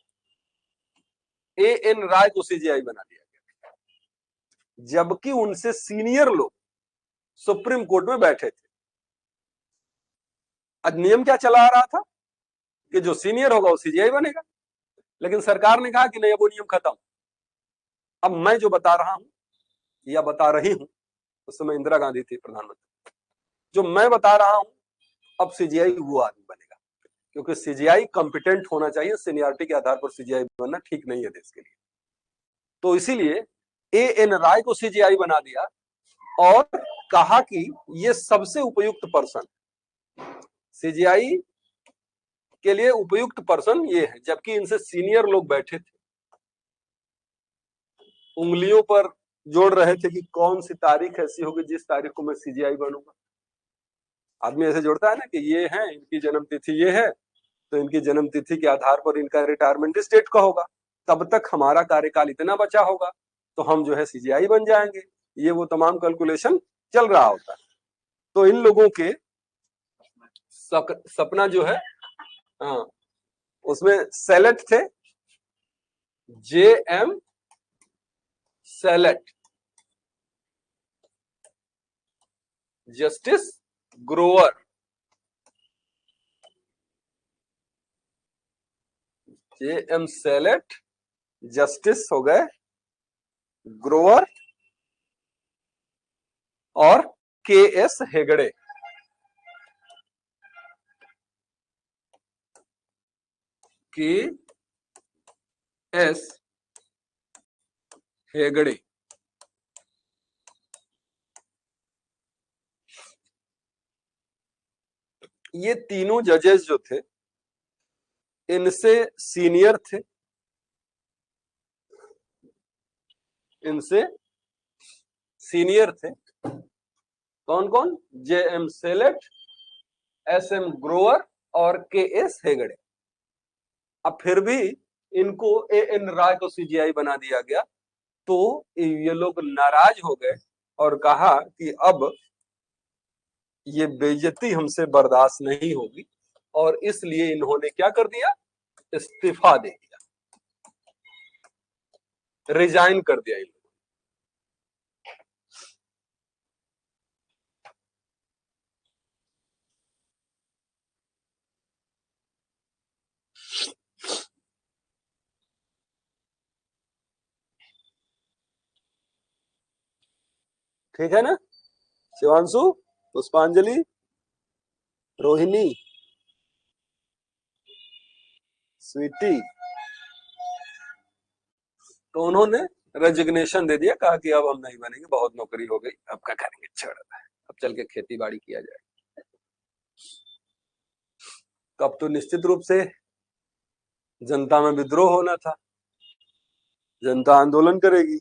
एएन राय को सीजीआई बना दिया गया, जबकि उनसे सीनियर लोग सुप्रीम कोर्ट में बैठे थे। अधिनियम क्या चला आ रहा था कि जो सीनियर होगा वो सीजीआई बनेगा, लेकिन सरकार ने कहा कि नहीं, अब वो नियम खत्म। अब मैं जो बता रहा हूं या बता रही हूं, उस समय इंदिरा गांधी थी प्रधानमंत्री, जो मैं बता रहा हूं अब सीजीआई वो आदमी बनेगा, क्योंकि सीजीआई कॉम्पिटेंट होना चाहिए। सीनियरिटी के आधार पर सीजीआई बनना ठीक नहीं है देश के लिए। तो इसीलिए एएन राय को सीजीआई बना दिया और कहा कि ये सबसे उपयुक्त पर्सन, सीजीआई के लिए उपयुक्त पर्सन ये है, जबकि इनसे सीनियर लोग बैठे थे, उंगलियों पर जोड़ रहे थे कि कौन सी तारीख ऐसी होगी जिस तारीख को मैं सीजीआई बनूंगा। आदमी ऐसे जोड़ता है ना कि ये है, इनकी जन्म तिथि ये है, तो इनकी जन्म तिथि के आधार पर इनका रिटायरमेंट इस डेट का होगा, तब तक हमारा कार्यकाल इतना बचा होगा, तो हम जो है सीजीआई बन जाएंगे। ये वो तमाम कैलकुलेशन चल रहा होता है। तो इन लोगों के सपना जो है, हाँ, उसमें सेलेट थे, JM select, justice Grover, JM select, justice हो गए ग्रोवर और केएस हेगड़े। केएस हेगड़े, ये तीनों जजेस जो थे इनसे सीनियर थे, इनसे सीनियर थे। कौन कौन? जेएम सेलेट, एसएम ग्रोवर और केएस हेगड़े। अब फिर भी इनको एएन राय को सीजीआई बना दिया गया, तो ये लोग नाराज हो गए और कहा कि अब ये बेइज्जती हमसे बर्दाश्त नहीं होगी, और इसलिए इन्होंने क्या कर दिया, इस्तीफा दे दिया, रिजाइन कर दिया। ठीक है ना? शिवांशु, पुष्पांजलि, रोहिणी, स्वीटी, तो उन्होंने रेजिग्नेशन दे दिया, कहा कि अब हम नहीं बनेंगे, बहुत नौकरी हो गई, अब क्या करेंगे, छोड़, अब चल के खेती बाड़ी किया जाए। कब तो निश्चित रूप से जनता में विद्रोह होना था, जनता आंदोलन करेगी,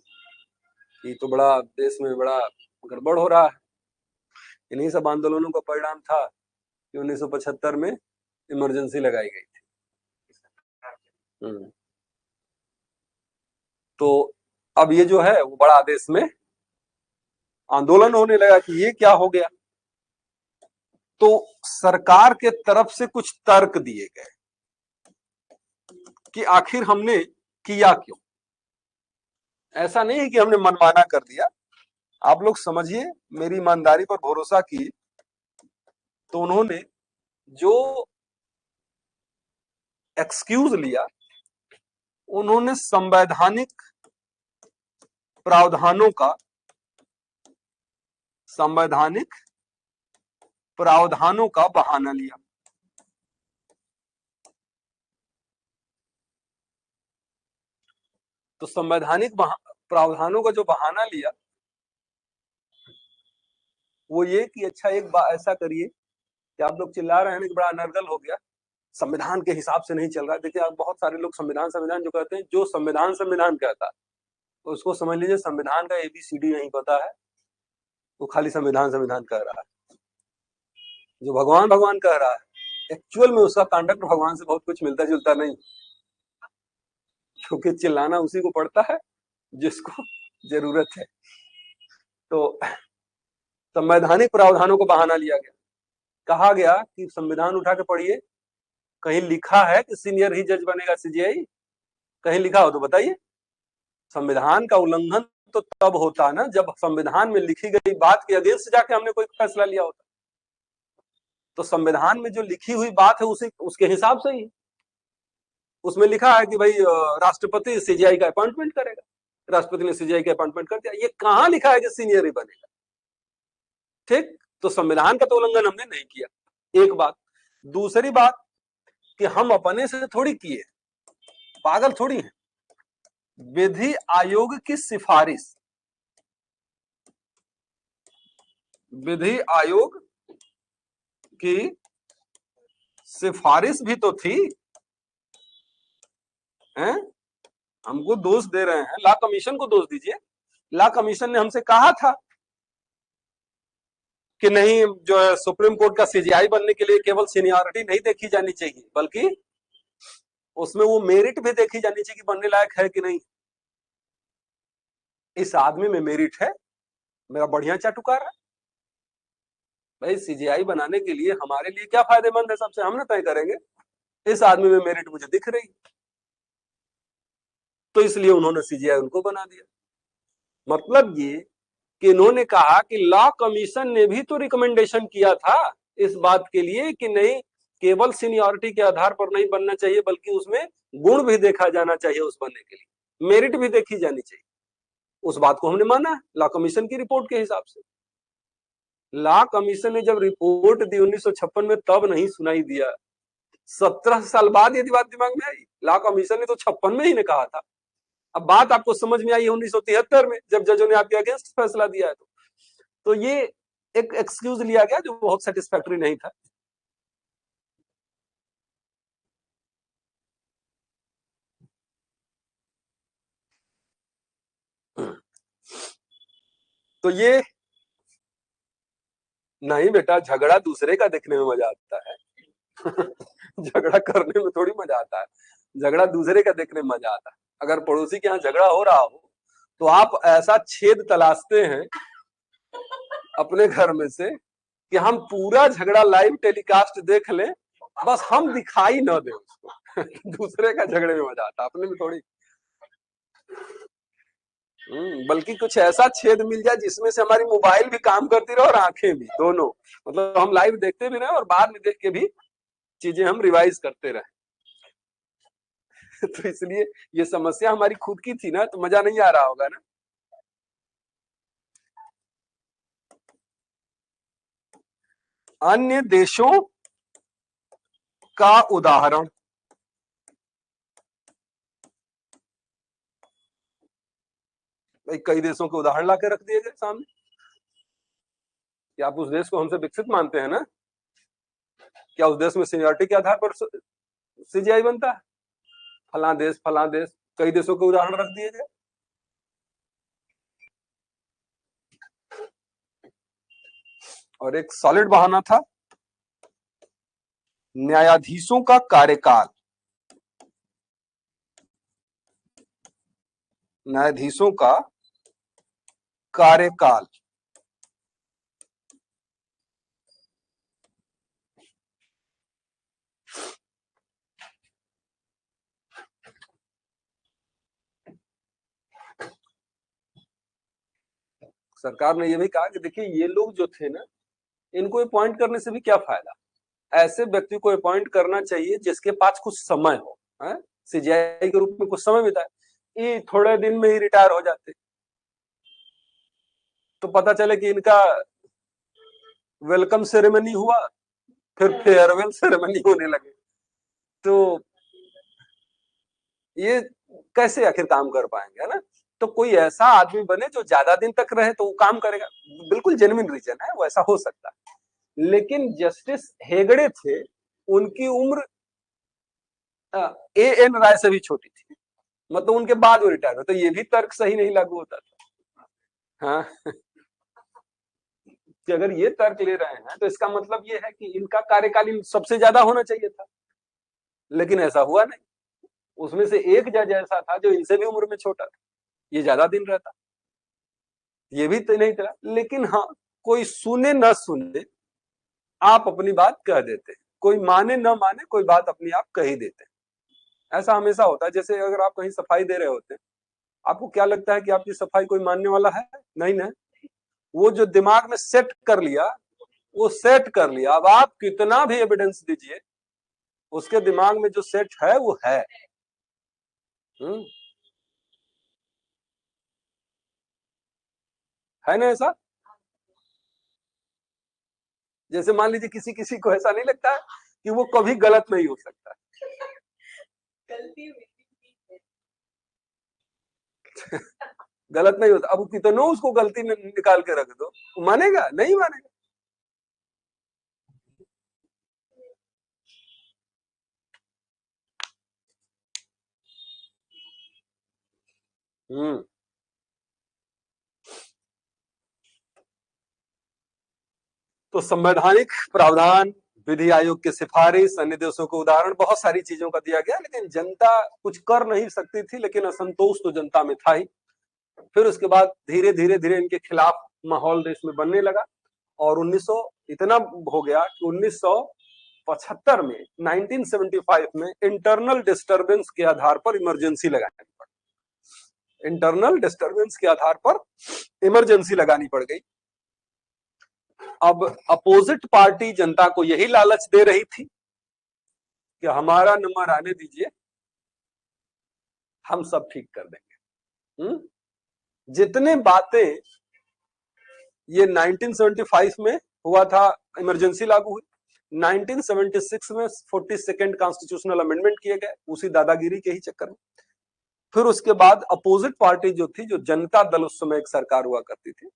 ये तो बड़ा देश में बड़ा गड़बड़ हो रहा है। इन्हीं सब आंदोलनों का परिणाम था कि 1975 में इमरजेंसी लगाई गई थी। तो अब ये जो है वो बड़ा देश में आंदोलन होने लगा कि ये क्या हो गया। तो सरकार के तरफ से कुछ तर्क दिए गए कि आखिर हमने किया क्यों। ऐसा नहीं है कि हमने मनमाना कर दिया, आप लोग समझिए, मेरी ईमानदारी पर भरोसा की। तो उन्होंने जो एक्सक्यूज लिया, उन्होंने संवैधानिक प्रावधानों का बहाना लिया। तो संवैधानिक प्रावधानों का जो बहाना लिया वो ये कि अच्छा एक बात ऐसा करिए कि आप लोग चिल्ला रहे हैं कि बड़ा अनर्गल हो गया, संविधान के हिसाब से नहीं चल रहा है। देखिए आप बहुत सारे लोग संविधान संविधान जो कहते हैं, जो संविधान संविधान कहता है तो उसको समझ लीजिए संविधान का ABCD नहीं पता है, वो खाली संविधान संविधान कह रहा है। जो भगवान भगवान कह रहा है एक्चुअल में उसका कंडक्ट भगवान से बहुत कुछ मिलता जुलता नहीं, क्योंकि चिल्लाना उसी को पड़ता है जिसको जरूरत है। तो संवैधानिक प्रावधानों को बहाना लिया गया, कहा गया कि संविधान उठा के पढ़िए, कहीं लिखा है कि सीनियर ही जज बनेगा CJI? कहीं लिखा हो तो बताइए। संविधान का उल्लंघन तो तब होता ना जब संविधान में लिखी गई बात के अगेंस्ट जाके हमने कोई फैसला लिया होता। तो संविधान में जो लिखी हुई बात है उसी उसके हिसाब से ही उसमें लिखा है कि भाई राष्ट्रपति CJI का अपॉइंटमेंट करेगा, राष्ट्रपति ने CJI का अपॉइंटमेंट कर दिया। ये कहां लिखा है कि सीनियर ही बनेगा? ठीक, तो संविधान का तो उल्लंघन हमने नहीं किया, एक बात। दूसरी बात कि हम अपने से थोड़ी किए, पागल थोड़ी है। विधि आयोग की सिफारिश, विधि आयोग की सिफारिश भी तो थी, हैं? हमको दोष दे रहे हैं, लॉ कमीशन को दोष दीजिए। लॉ कमीशन ने हमसे कहा था कि नहीं, जो है सुप्रीम कोर्ट का CJI बनने के लिए केवल सीनियरिटी नहीं देखी जानी चाहिए, बल्कि उसमें वो मेरिट भी देखी जानी चाहिए कि बनने लायक है कि नहीं। इस आदमी में मेरिट है, मेरा बढ़िया चाटुकार है। भाई CJI बनाने के लिए हमारे लिए क्या फायदेमंद है सबसे हम ना तय करेंगे। इस आदमी में मेरिट मुझे दिख रही, तो इसलिए उन्होंने CJI उनको बना दिया। मतलब ये कि इन्होंने कहा कि लॉ कमीशन ने भी तो रिकमेंडेशन किया था इस बात के लिए कि नहीं, केवल सीनियरिटी के आधार पर नहीं बनना चाहिए, बल्कि उसमें गुण भी देखा जाना चाहिए, उस बनने के लिए मेरिट भी देखी जानी चाहिए। उस बात को हमने माना लॉ कमीशन की रिपोर्ट के हिसाब से। लॉ कमीशन ने जब रिपोर्ट दी 1956 में, तब नहीं सुनाई दिया। 17 साल बाद यदि बात दिमाग में आई। लॉ कमीशन ने तो 56 में ही ने कहा था। अब बात आपको समझ में आई 1973 में, जब जजों ने आपके अगेंस्ट फैसला दिया है। तो ये एक एक्सक्यूज लिया गया जो बहुत सेटिस्फैक्टरी नहीं था। तो ये नहीं बेटा, झगड़ा दूसरे का देखने में मजा आता है। झगड़ा करने में थोड़ी मजा आता है, झगड़ा दूसरे का देखने में मजा आता है। अगर पड़ोसी के यहाँ झगड़ा हो रहा हो तो आप ऐसा छेद तलाशते हैं अपने घर में से कि हम पूरा झगड़ा लाइव टेलीकास्ट देख लें, बस हम दिखाई न दे उसको। दूसरे का झगड़े में मजा आता, अपने में थोड़ी। बल्कि कुछ ऐसा छेद मिल जाए जिसमें से हमारी मोबाइल भी काम करती रहे और आंखें भी, दोनों। मतलब हम लाइव देखते भी रहे और बाद में देख के भी चीजें हम रिवाइज करते रहे। तो इसलिए ये समस्या हमारी खुद की थी ना, तो मजा नहीं आ रहा होगा ना। अन्य देशों का उदाहरण, भाई कई देशों के उदाहरण लाके रख दिए गए सामने कि आप उस देश को हमसे विकसित मानते हैं ना, क्या उस देश में सीनियरिटी के आधार पर CJI बनता है? फला देश, कई देशों के उदाहरण रख दिए गए। और एक सॉलिड बहाना था, न्यायाधीशों का कार्यकाल, न्यायाधीशों का कार्यकाल। सरकार ने यह भी कहा कि देखिए ये लोग जो थे ना, इनको अपॉइंट करने से भी क्या फायदा। ऐसे व्यक्ति को अपॉइंट करना चाहिए जिसके पास कुछ समय हो, है? CJI के रूप में कुछ समय बिताए, ये थोड़े दिन में ही रिटायर हो जाते तो पता चले कि इनका वेलकम सेरेमनी हुआ, फिर फेयरवेल सेरेमनी होने लगे, तो ये कैसे आखिर काम कर पाएंगे, है ना। तो कोई ऐसा आदमी बने जो ज्यादा दिन तक रहे तो वो काम करेगा। बिल्कुल जेन्युइन रीजन है, वो ऐसा हो सकता है। लेकिन जस्टिस हेगड़े थे, उनकी उम्र ए एन राय से भी छोटी थी, मतलब उनके बाद वो रिटायर हो, तो ये भी तर्क सही नहीं लागू होता था। हाँ कि अगर ये तर्क ले रहे हैं तो इसका मतलब ये है कि इनका कार्यकाल सबसे ज्यादा होना चाहिए था, लेकिन ऐसा हुआ नहीं। उसमें से एक जज ऐसा था जो इनसे भी उम्र में छोटा था, ये ज्यादा दिन रहता, ये भी तो नहीं था। लेकिन हाँ, कोई सुने न सुने आप अपनी बात कह देते, कोई माने न माने कोई बात अपनी आप कह ही देते। ऐसा हमेशा होता है। जैसे अगर आप कहीं सफाई दे रहे होते हैं, आपको क्या लगता है कि आपकी सफाई कोई मानने वाला है? नहीं ना। वो जो दिमाग में सेट कर लिया, वो सेट कर लिया। अब आप कितना भी एविडेंस दीजिए, उसके दिमाग में जो सेट है वो है। है ना ऐसा? जैसे मान लीजिए किसी किसी को ऐसा नहीं लगता है कि वो कभी गलत नहीं हो सकता। गलती गलत नहीं होता। अब कितनों उसको गलती निकाल के रख दो, मानेगा नहीं? मानेगा। हम्म तो संवैधानिक प्रावधान, विधि आयोग की सिफारिश, अन्य देशों को उदाहरण, बहुत सारी चीजों का दिया गया, लेकिन जनता कुछ कर नहीं सकती थी। लेकिन असंतोष तो जनता में था ही। फिर उसके बाद धीरे धीरे धीरे इनके खिलाफ माहौल देश में बनने लगा, और 1900 इतना हो गया कि 1975 में 1975 में इंटरनल डिस्टरबेंस के आधार पर इमरजेंसी लगानी पड़ी। इंटरनल डिस्टरबेंस के आधार पर इमरजेंसी लगानी पड़ गई। अब अपोजिट पार्टी जनता को यही लालच दे रही थी कि हमारा नंबर आने दीजिए, हम सब ठीक कर देंगे। जितने बातें ये 1975 में हुआ था, इमरजेंसी लागू हुई। 1976 में 42nd कॉन्स्टिट्यूशनल अमेंडमेंट किए गए, उसी दादागिरी के ही चक्कर में। फिर उसके बाद अपोजिट पार्टी जो थी, जो जनता दल, उस समय एक सरकार हुआ करती थी,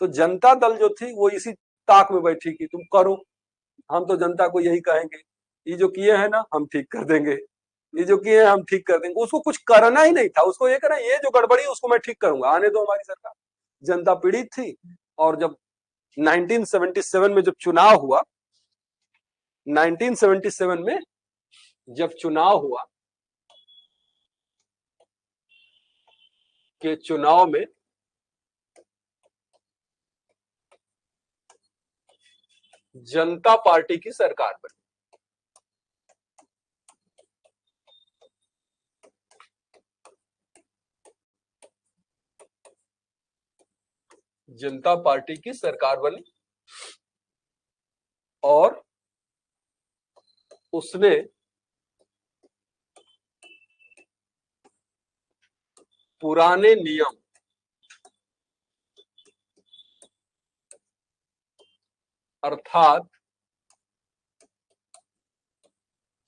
तो जनता दल जो थी वो इसी ताक में बैठी कि तुम करो, हम तो जनता को यही कहेंगे, ये जो किए हैं ना हम ठीक कर देंगे, ये जो किए हैं हम ठीक कर देंगे। उसको कुछ करना ही नहीं था, उसको ये करना, ये जो गड़बड़ी है उसको मैं ठीक करूंगा, आने दो हमारी सरकार। जनता पीड़ित थी। और जब 1977 में जब चुनाव हुआ, 1977 में जब चुनाव हुआ, के चुनाव में जनता पार्टी की सरकार बनी। जनता पार्टी की सरकार बनी और उसने पुराने नियम, अर्थात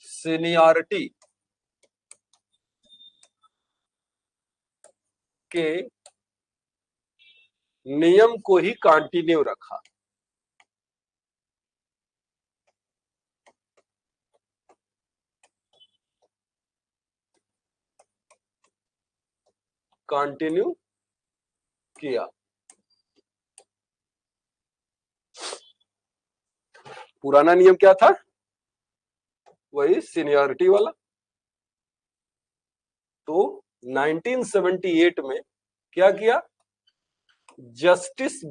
सीनियरिटी के नियम को ही कंटिन्यू रखा। कंटिन्यू किया। पुराना नियम क्या था? वही सीनियरिटी वाला। तो 1978 में क्या किया? जस्टिस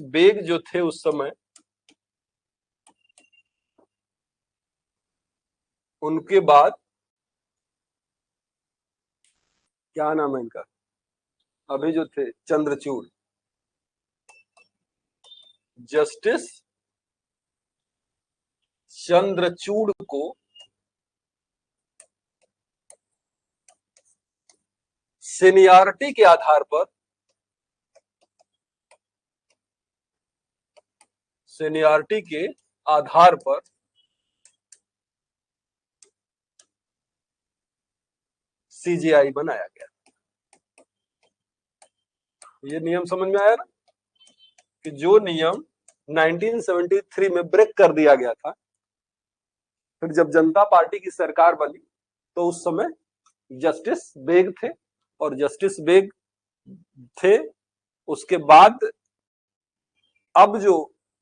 बेग जो थे उस समय, उनके बाद क्या नाम है इनका, अभी जो थे चंद्रचूड़, जस्टिस चंद्रचूड़ को सीनियरिटी के आधार पर, सीनियरिटी के आधार पर सीजीआई बनाया गया। ये नियम समझ में आया ना, कि जो नियम 1973 में ब्रेक कर दिया गया था, फिर जब जनता पार्टी की सरकार बनी तो उस समय जस्टिस बेग थे, और जस्टिस बेग थे उसके बाद अब जो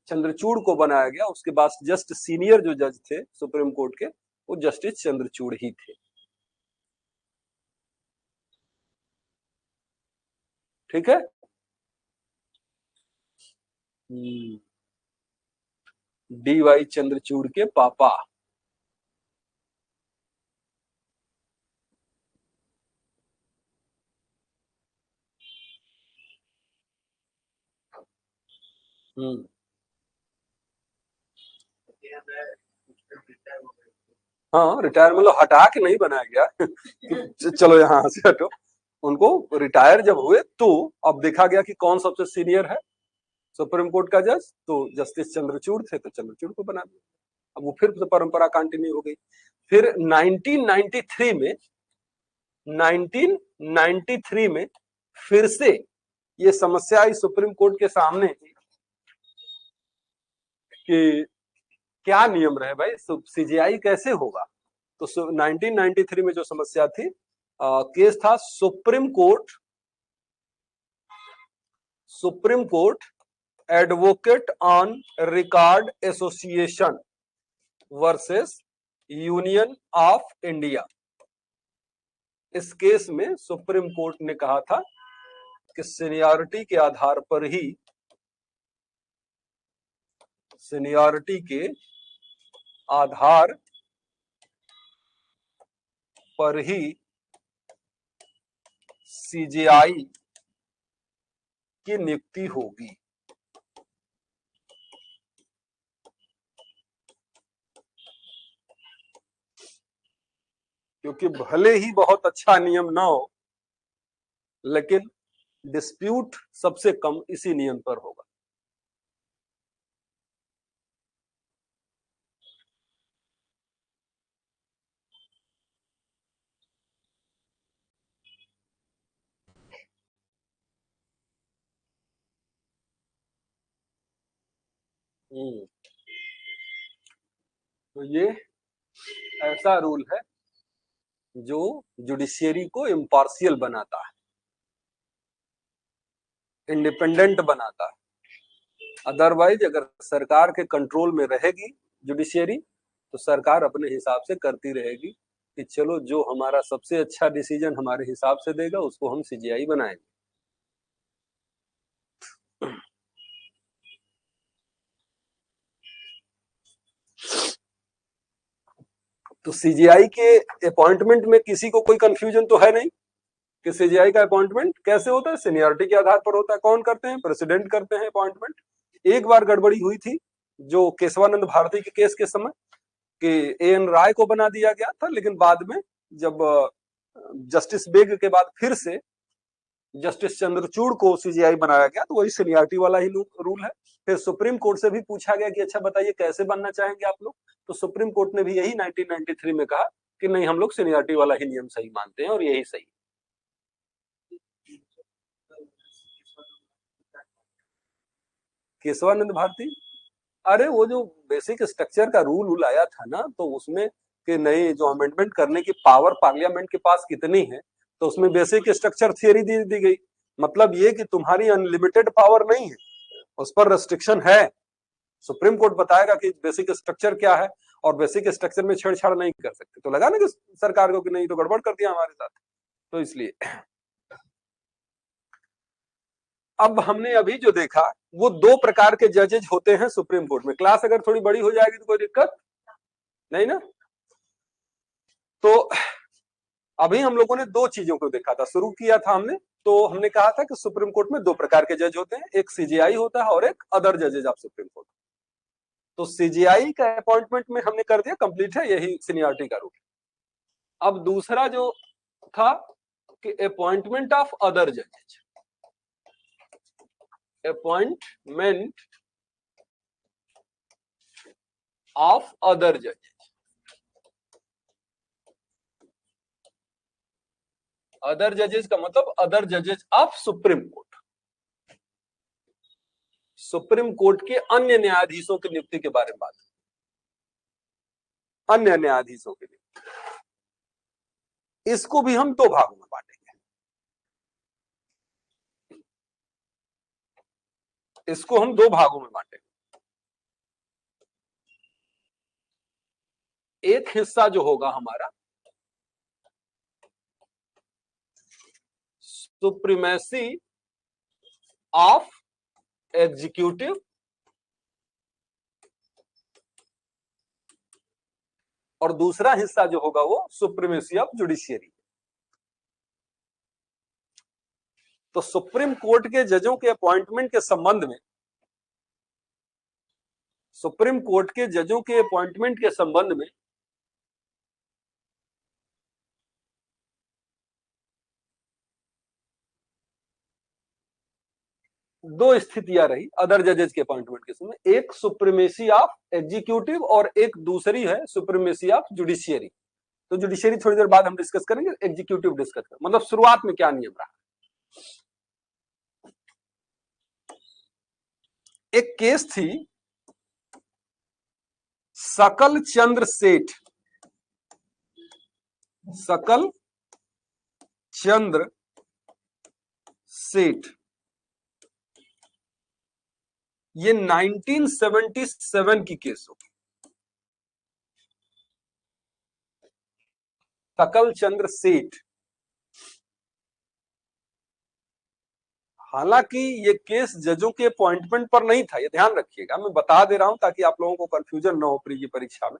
चंद्रचूड़ को बनाया गया उसके बाद जस्ट सीनियर जो जज थे सुप्रीम कोर्ट के वो जस्टिस चंद्रचूड़ ही थे। ठीक है। डी वाई चंद्रचूड़ के पापा। हम्म। हाँ, रिटायर मतलब हटा के नहीं बनाया गया कि चलो यहाँ से हटो। उनको रिटायर जब हुए तो अब देखा गया कि कौन सबसे सीनियर है सुप्रीम कोर्ट का जज, तो जस्टिस चंद्रचूड़ थे तो चंद्रचूड़ को बना दिया। अब वो फिर परंपरा कंटिन्यू हो गई। फिर 1993 में फिर से ये समस्या आई सुप्रीम कोर्ट के सामने कि क्या नियम रहे भाई, सीजीआई कैसे होगा। तो 1993 में जो समस्या थी, केस था supreme court advocate on record association versus Union of India. इस केस में सुप्रीम कोर्ट ने कहा था कि सीनियरिटी के आधार पर ही सीजीआई की नियुक्ति होगी। क्योंकि भले ही बहुत अच्छा नियम ना हो, लेकिन डिस्प्यूट सबसे कम इसी नियम पर होगा। तो ये ऐसा रूल है जो जुडिशियरी को इम्पार्शियल बनाता है, इंडिपेंडेंट बनाता है। अदरवाइज अगर सरकार के कंट्रोल में रहेगी जुडिशियरी तो सरकार अपने हिसाब से करती रहेगी कि चलो जो हमारा सबसे अच्छा डिसीजन हमारे हिसाब से देगा उसको हम सीजीआई बनाएंगे। तो सीजीआई के अपॉइंटमेंट में किसी को कोई कंफ्यूजन तो है नहीं कि सीजीआई का अपॉइंटमेंट कैसे होता है, सीनियरिटी के आधार पर होता है। कौन करते हैं? प्रेसिडेंट करते हैं अपॉइंटमेंट। एक बार गड़बड़ी हुई थी जो केशवानंद भारती के केस के समय कि एएन राय को बना दिया गया था, लेकिन बाद में जब जस्टिस बेग के बाद फिर से जस्टिस चंद्रचूड़ को सीजीआई बनाया गया तो वही सीनियरिटी वाला ही रूल है। फिर सुप्रीम कोर्ट से भी पूछा गया कि अच्छा बताइए कैसे बनना चाहेंगे आप लोग, तो सुप्रीम कोर्ट ने भी यही 1993 में कहा कि नहीं, हम लोग सीनियरिटी वाला ही नियम सही मानते हैं और यही सही। केशवानंद भारती, अरे वो जो बेसिक स्ट्रक्चर का रूल आया था ना, तो उसमें कि नहीं, जो अमेंडमेंट करने की पावर पार्लियामेंट के पास कितनी है, तो उसमें बेसिक स्ट्रक्चर थियरी दी गई। मतलब ये कि तुम्हारी अनलिमिटेड पावर नहीं है, उस पर रेस्ट्रिक्शन है। सुप्रीम कोर्ट बताएगा कि बेसिक स्ट्रक्चर क्या है और बेसिक स्ट्रक्चर में छेड़छाड़ नहीं कर सकते। तो लगा ना कि सरकार को कि नहीं तो गड़बड़ कर दिया हमारे साथ, तो इसलिए। अब हमने अभी जो देखा वो दो प्रकार के जजेज होते हैं सुप्रीम कोर्ट में। क्लास अगर थोड़ी बड़ी हो जाएगी तो कोई दिक्कत नहीं ना। तो अभी हम लोगों ने दो चीजों को देखा था, शुरू किया था हमने, तो हमने कहा था कि सुप्रीम कोर्ट में दो प्रकार के जज होते हैं, एक सीजीआई होता है और एक अदर जजेज ऑफ सुप्रीम कोर्ट। तो सीजीआई का अपॉइंटमेंट में हमने कर दिया, कंप्लीट है, यही सीनियरिटी का रूल। अब दूसरा जो था कि अपॉइंटमेंट ऑफ अदर जजेज, अपॉइंटमेंट ऑफ अदर जजेज। अदर जजेस का मतलब अदर जजेस of supreme court, supreme court के अन्य न्यायाधीशों की नियुक्ति के बारे में बात। अन्य न्यायाधीशों के लिए। इसको भी हम दो भागों में बांटेंगे। इसको हम दो भागों में बांटेंगे। एक हिस्सा जो होगा हमारा सुप्रीमेसी ऑफ एग्जीक्यूटिव और दूसरा हिस्सा जो होगा वो सुप्रीमेसी ऑफ जुडिशियरी। तो सुप्रीम कोर्ट के जजों के अपॉइंटमेंट के संबंध में, सुप्रीम कोर्ट के जजों के अपॉइंटमेंट के संबंध में दो स्थितियां रही अदर जजेस के अपॉइंटमेंट के समय। एक सुप्रीमेसी ऑफ एग्जीक्यूटिव और एक दूसरी है सुप्रीमेसी ऑफ जुडिशियरी। तो जुडिशियरी थोड़ी देर बाद हम डिस्कस करेंगे, एग्जीक्यूटिव डिस्कस करेंगे। मतलब शुरुआत में क्या नियम रहा। एक केस थी सकल चंद्र सेठ, सकल चंद्र सेठ, ये 1977 की केस होगी। सकल चंद्र सेठ। हालांकि ये केस जजों के अपॉइंटमेंट पर नहीं था, ये ध्यान रखिएगा, मैं बता दे रहा हूं ताकि आप लोगों को कंफ्यूजन न हो प्री की परीक्षा में।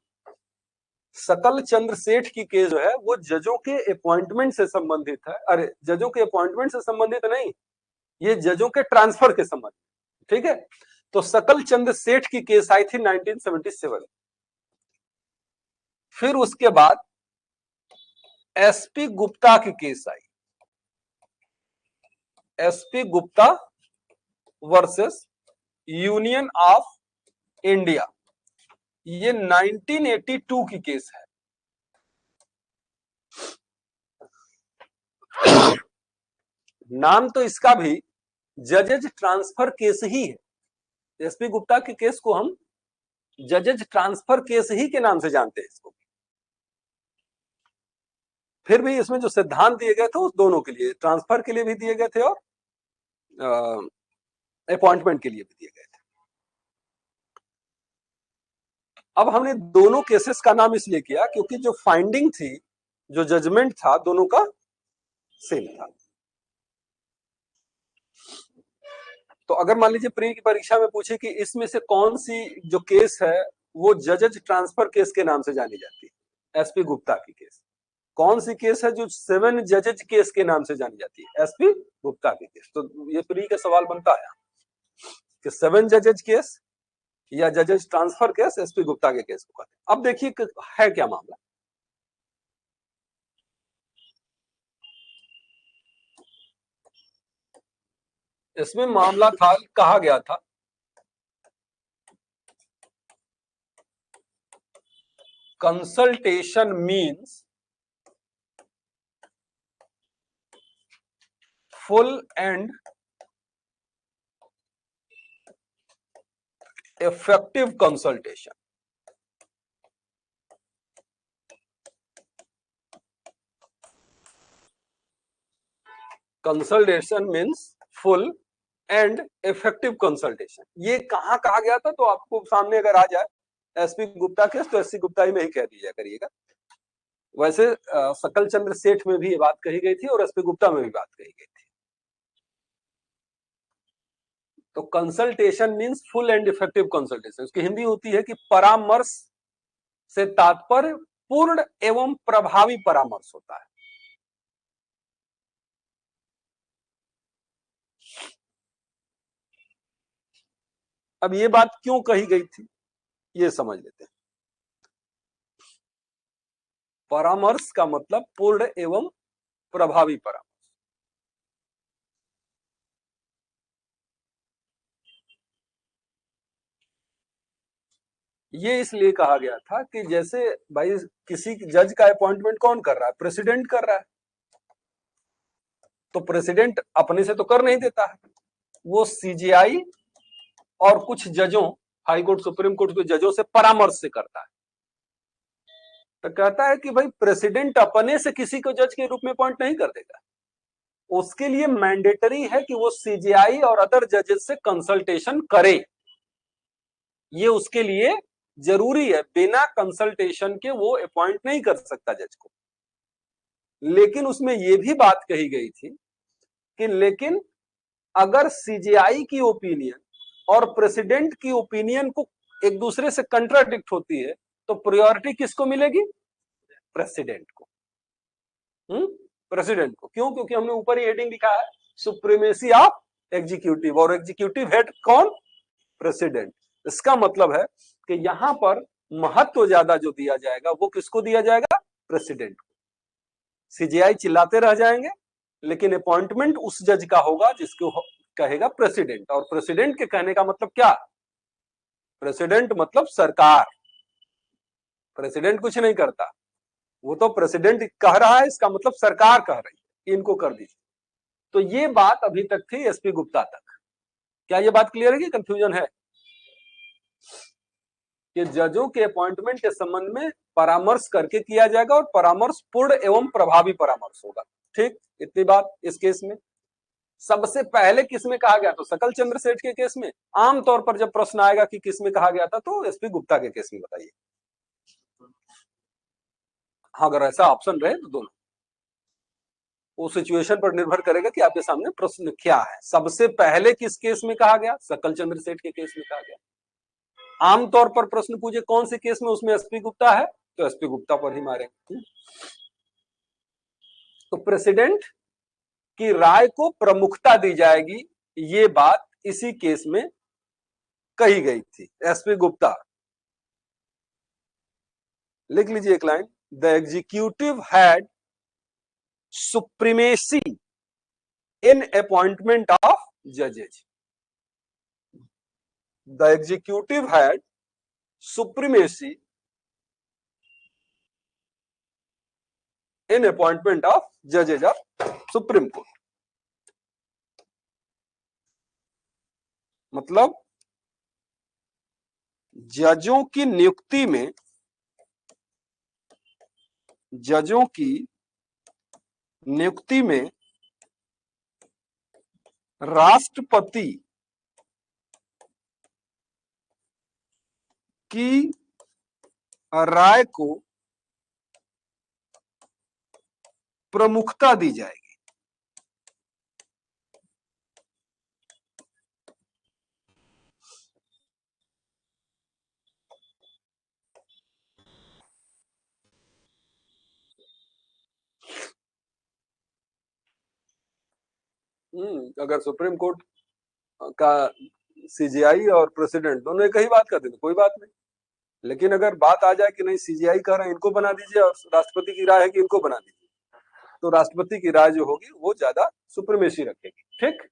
सकल चंद्र सेठ की केस जो है वो जजों के अपॉइंटमेंट से संबंधित है। अरे जजों के अपॉइंटमेंट से संबंधित नहीं, ये जजों के ट्रांसफर के संबंध। ठीक है, तो सकल चंद्र सेठ की केस आई थी 1977। फिर उसके बाद एसपी गुप्ता की case I, SP Gupta versus Union of India. ये 1982 की केस है। नाम तो इसका भी जजेज ट्रांसफर केस ही है। एसपी गुप्ता के केस को हम जजेज ट्रांसफर केस ही के नाम से जानते हैं इसको। फिर भी इसमें जो सिद्धांत दिए गए थे उस दोनों के लिए, ट्रांसफर के लिए भी दिए गए थे और अपॉइंटमेंट के लिए भी दिए गए थे। अब हमने दोनों केसेस का नाम इसलिए किया क्योंकि जो फाइंडिंग थी, जो जजमेंट था, दोनों का सेम था। तो अगर मान लीजिए प्री की परीक्षा में पूछे कि इसमें से कौन सी जो केस है वो जजेज ट्रांसफर केस के नाम से जानी जाती है, एसपी गुप्ता की केस, कौन सी केस है जो 7 जजेज केस के नाम से जानी जाती है, एसपी गुप्ता की केस। तो ये प्री का सवाल बनता है कि 7 जजेज केस या जजेज ट्रांसफर केस एसपी गुप्ता के केस को कहते हैं। अब देखिए है क्या मामला। इसमें मामला था, कहा गया था consultation means full and effective consultation. Consultation means full and effective consultation. ये कहाँ कहा गया था? तो आपको सामने अगर आ जाए एसपी गुप्ता केस तो एसपी गुप्ता ही में ही कह दीजिए करिएगा। वैसे सकल चंद्र सेठ में भी ये बात कही गई थी और एसपी गुप्ता में भी बात कही गई थी। तो consultation means full and effective consultation, उसकी हिंदी होती है कि परामर्श से तात्पर्य पूर्ण एवं प्रभावी परामर्श होता है। अब ये बात क्यों कही गई थी ये समझ लेते हैं। परामर्श का मतलब पूर्ण एवं प्रभावी परामर्श। ये इसलिए कहा गया था कि जैसे भाई किसी जज का अपॉइंटमेंट कौन कर रहा है? प्रेसिडेंट कर रहा है। तो प्रेसिडेंट अपने से तो कर नहीं देता है, वो सीजीआई और कुछ जजों, हाई कोर्ट सुप्रीम कोर्ट के जजों से परामर्श से करता है। तो कहता है कि भाई प्रेसिडेंट अपने से किसी को जज के रूप में अपॉइंट नहीं कर देगा, उसके लिए मैंडेटरी है कि वो सीजीआई और अदर जजेस से कंसल्टेशन करे, ये उसके लिए जरूरी है, बिना कंसल्टेशन के वो अपॉइंट नहीं कर सकता जज को। लेकिन उसमें ये भी बात कही गई थी कि लेकिन अगर सीजीआई की ओपिनियन और प्रेसिडेंट की ओपिनियन को एक दूसरे से कंट्राडिक्ट होती है तो प्रायोरिटी किसको मिलेगी? प्रेसिडेंट को। प्रेसिडेंट को। क्यों? क्योंकि हमने ऊपर ही हेडिंग लिखा है सुप्रीमेसी ऑफ एग्जीक्यूटिव, और एग्जीक्यूटिव हेड कौन? प्रेसिडेंट। इसका मतलब है कि यहां पर महत्व ज्यादा जो दिया जाएगा वो किसको दिया जाएगा? प्रेसिडेंट को। सीजीआई चिल्लाते रह जाएंगे लेकिन अपॉइंटमेंट उस जज का होगा जिसको कहेगा प्रेसिडेंट, और प्रेसिडेंट के कहने का मतलब क्या? प्रेसिडेंट मतलब सरकार। प्रेसिडेंट कुछ नहीं करता, वो तो प्रेसिडेंट कह रहा है, इसका मतलब सरकार कह रही है इनको कर दीजिए। तो ये बात अभी तक थी एसपी गुप्ता तक। क्या ये बात क्लियर है कि कंफ्यूजन है? कि जजों के अपॉइंटमेंट के संबंध में परामर्श करके किया जाएगा और परामर्श पूर्ण एवं प्रभावी परामर्श होगा। ठीक, इतनी बात इस केस में। सबसे पहले किस में कहा गया? तो सकल चंद्र सेठ के केस में। आमतौर पर जब प्रश्न आएगा कि किस में कहा गया था तो एसपी गुप्ता के केस में बताइए। हाँ, अगर ऐसा ऑप्शन रहे तो दोनों, वो सिचुएशन पर निर्भर करेगा कि आपके सामने प्रश्न क्या है। सबसे पहले किस केस में कहा गया? सकल चंद्र सेठ के केस में कहा गया। आमतौर पर प्रश्न पूछे कौन से केस में, उसमें एसपी गुप्ता है तो एसपी गुप्ता पर ही मारेंगे। तो प्रेसिडेंट की राय को प्रमुखता दी जाएगी, ये बात इसी केस में कही गई थी। एसपी गुप्ता, लिख लीजिए एक line, the executive had supremacy in appointment of जजेज। The executive had supremacy in appointment of जजेज of supreme Court. मतलब जजों की नियुक्ति में, जजों की नियुक्ति में राष्ट्रपति की राय को प्रमुखता दी जाएगी। अगर सुप्रीम कोर्ट का सीजीआई और प्रेसिडेंट दोनों एक ही बात करते तो कोई बात नहीं, लेकिन अगर बात आ जाए कि नहीं सीजीआई कह रहे हैं इनको बना दीजिए और राष्ट्रपति की राय है कि इनको बना दीजिए, तो राष्ट्रपति की राय जो होगी वो ज्यादा सुप्रीमेसी रखेगी। ठीक,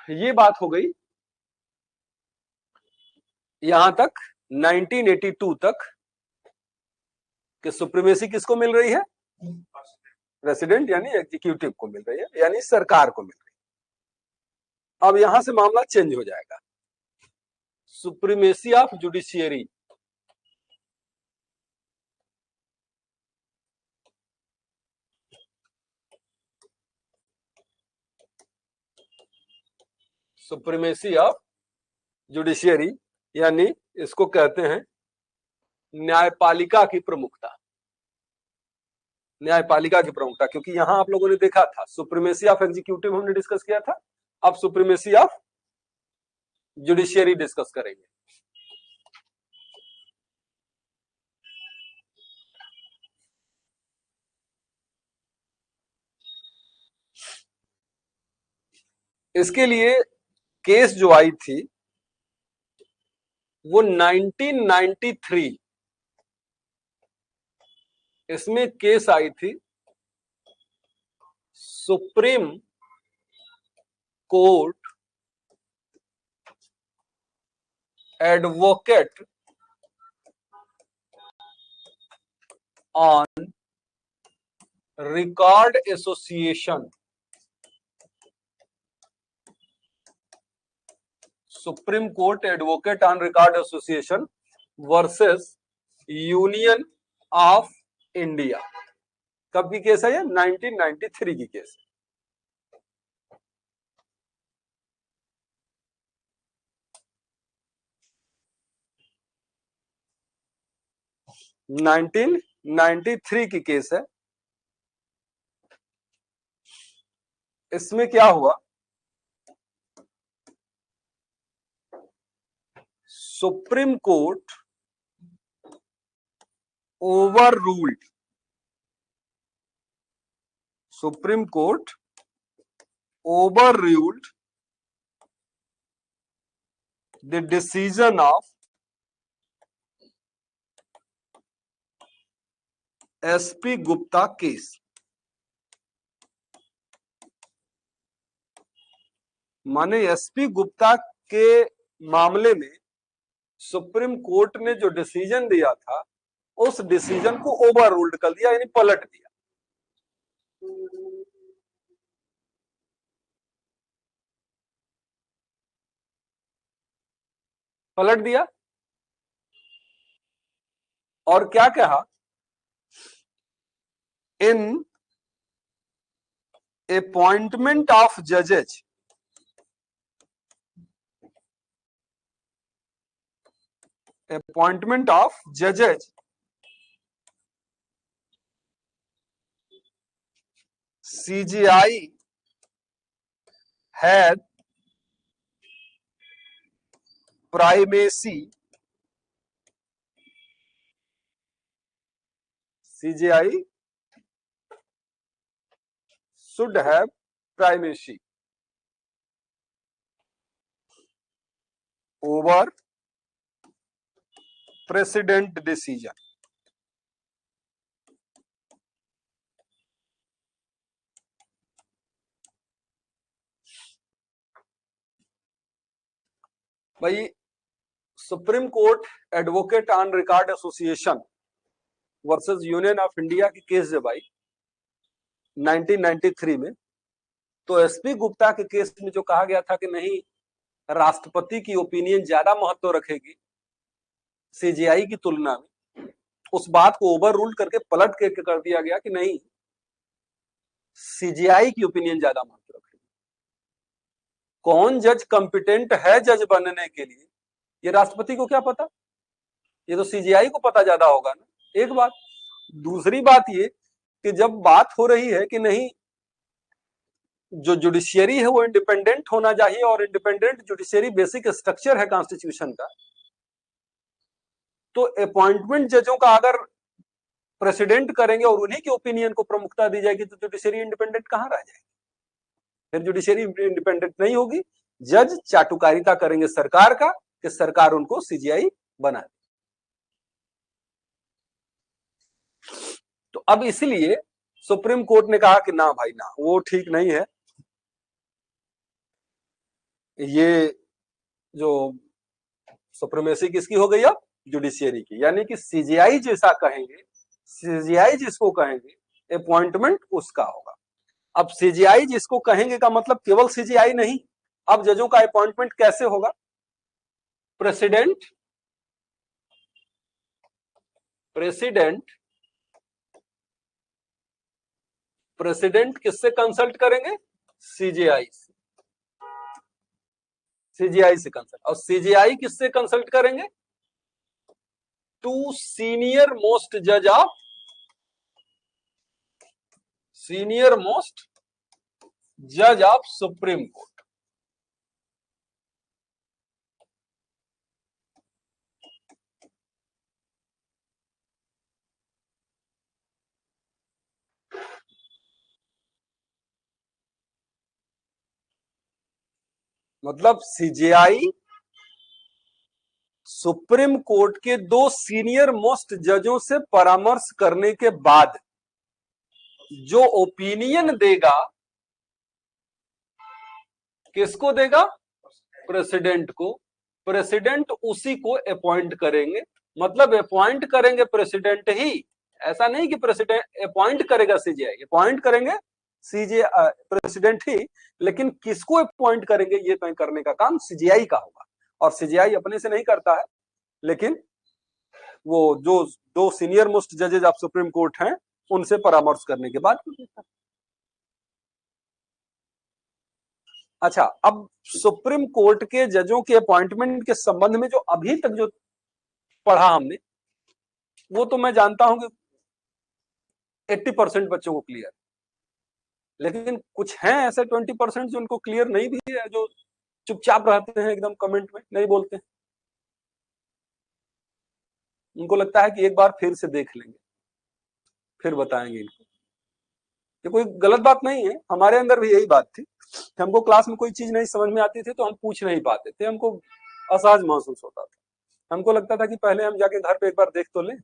ये बात हो गई यहां तक 1982 तक कि सुप्रीमेसी किसको मिल रही है? प्रेसिडेंट यानी एग्जीक्यूटिव को मिल रही है, यानी सरकार को मिल रही है। अब यहां से मामला चेंज हो जाएगा, supremacy of judiciary. Supremacy of judiciary यानी इसको कहते हैं न्यायपालिका की प्रमुखता। न्यायपालिका की प्रमुखता, क्योंकि यहां आप लोगों ने देखा था सुप्रीमेसी ऑफ एग्जीक्यूटिव हमने डिस्कस किया था, अब सुप्रीमेसी ऑफ जुडिशियरी डिस्कस करेंगे। इसके लिए केस जो आई थी वो 1993, इसमें केस आई थी supreme court advocate on record association, supreme court advocate on record association versus Union of India. कब की केस है ये? 1993 की केस। 1993 की केस है। इसमें क्या हुआ, supreme court over ruled, supreme court over ruled the decision of SP Gupta case. माने एसपी गुप्ता के मामले में सुप्रीम कोर्ट ने जो डिसीजन दिया था उस डिसीजन को ओवर रूल्ड कर दिया, यानी पलट दिया। पलट दिया और क्या कहा, इन अपॉइंटमेंट ऑफ जजेज, appointment of judges, CJI had primacy, CJI should have primacy over precedent decision। भाई supreme court advocate on record association versus Union of India की केस जब आई 1993 में, तो एसपी गुप्ता के केस में जो कहा गया था कि नहीं, राष्ट्रपति की ओपिनियन ज्यादा महत्व रखेगी सीजीआई की तुलना में, उस बात को ओवर रूल करके पलट के कर दिया गया कि नहीं, सीजीआई की ओपिनियन ज्यादा महत्व रखेगी। कौन जज कंपिटेंट है जज बनने के लिए, ये राष्ट्रपति को क्या पता, ये तो सीजीआई को पता ज्यादा होगा ना, एक बात। दूसरी बात ये कि जब बात हो रही है कि नहीं, जो जुडिशियरी है वो इंडिपेंडेंट होना चाहिए और इंडिपेंडेंट जुडिशियरी बेसिक स्ट्रक्चर है कॉन्स्टिट्यूशन का, तो अपॉइंटमेंट जजों का अगर प्रेसिडेंट करेंगे और उन्हीं की ओपिनियन को प्रमुखता दी जाएगी तो जुडिशियरी इंडिपेंडेंट कहां रह जाएगी? फिर जुडिशियरी इंडिपेंडेंट नहीं होगी, जज चाटुकारिता करेंगे सरकार का कि सरकार उनको सीजीआई बना दे। तो अब इसलिए सुप्रीम कोर्ट ने कहा कि ना भाई ना, वो ठीक नहीं है, ये जो सुप्रीमेसी किसकी हो गई अब? जुडिशियरी की। यानी कि सीजीआई जैसा कहेंगे, सीजीआई जिसको कहेंगे अपॉइंटमेंट उसका होगा। अब सीजीआई जिसको कहेंगे का मतलब केवल सीजीआई नहीं, अब जजों का अपॉइंटमेंट कैसे होगा? प्रेसिडेंट प्रेसिडेंट किससे कंसल्ट करेंगे? सीजीआई से, सीजीआई से कंसल्ट। और सीजीआई किससे कंसल्ट करेंगे? टू सीनियर मोस्ट जज ऑफ, सीनियर मोस्ट जज ऑफ सुप्रीम कोर्ट। मतलब सीजीआई सुप्रीम कोर्ट के दो सीनियर मोस्ट जजों से परामर्श करने के बाद जो ओपिनियन देगा, किसको देगा? प्रेसिडेंट को। प्रेसिडेंट उसी को अपॉइंट करेंगे, मतलब अपॉइंट करेंगे प्रेसिडेंट ही, ऐसा नहीं कि प्रेसिडेंट अपॉइंट करेगा सीजीआई, अपॉइंट करेंगे सीजीआई प्रेसिडेंट ही, लेकिन किसको अपॉइंट करेंगे ये तय करने का काम सीजीआई का होगा। और सीजीआई अपने से नहीं करता है, लेकिन वो जो दो सीनियर मोस्ट जजेज ऑफ सुप्रीम कोर्ट हैं उनसे परामर्श करने के बाद क्यों देता है। अच्छा, अब सुप्रीम कोर्ट के जजों के अपॉइंटमेंट के संबंध में जो अभी तक जो पढ़ा हमने, वो तो मैं जानता हूं कि 80% बच्चों को क्लियर, लेकिन कुछ हैं ऐसे 20% जो उनको क्लियर नहीं भी है, जो चुपचाप रहते हैं, एकदम कमेंट में नहीं बोलते हैं। उनको लगता है कि एक बार फिर से देख लेंगे, फिर बताएंगे इनको। ये कोई गलत बात नहीं है, हमारे अंदर भी यही बात थी। हमको क्लास में कोई चीज नहीं समझ में आती थी तो हम पूछ नहीं पाते थे, हमको असहज महसूस होता था। हमको लगता था कि पहले हम जाके घर पे एक बार देख तो लें।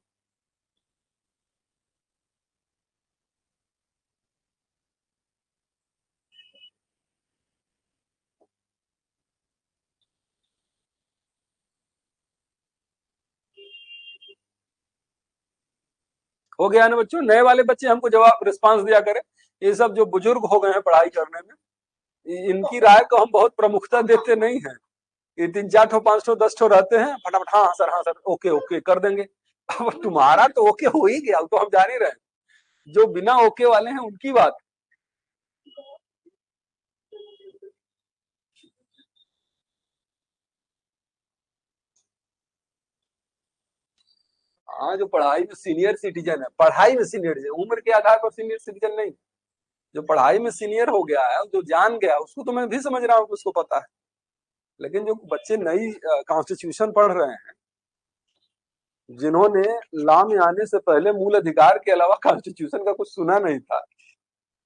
हो गया ना बच्चों, नए वाले बच्चे हमको जवाब रिस्पांस दिया करें। ये सब जो बुजुर्ग हो गए हैं पढ़ाई करने में, इनकी राय को हम बहुत प्रमुखता देते नहीं है। ये 3-4 ठो 5 ठो 10 ठो रहते हैं, फटाफट हाँ सर ओके ओके कर देंगे। अब तुम्हारा तो ओके हो ही गया, तो हम जान ही रहे हैं। जो बिना ओके वाले हैं उनकी बात। हाँ, जो पढ़ाई में सीनियर सिटीजन है, पढ़ाई में सीनियर है, उम्र के आधार पर सीनियर सिटीजन नहीं। जो पढ़ाई में सीनियर हो गया है, जो जान गया, उसको तो मैं भी समझ रहा हूँ कि उसको पता है। लेकिन जो बच्चे नई कॉन्स्टिट्यूशन पढ़ रहे हैं, जिन्होंने लॉ में आने से पहले मूल अधिकार के अलावा कॉन्स्टिट्यूशन का कुछ सुना नहीं था,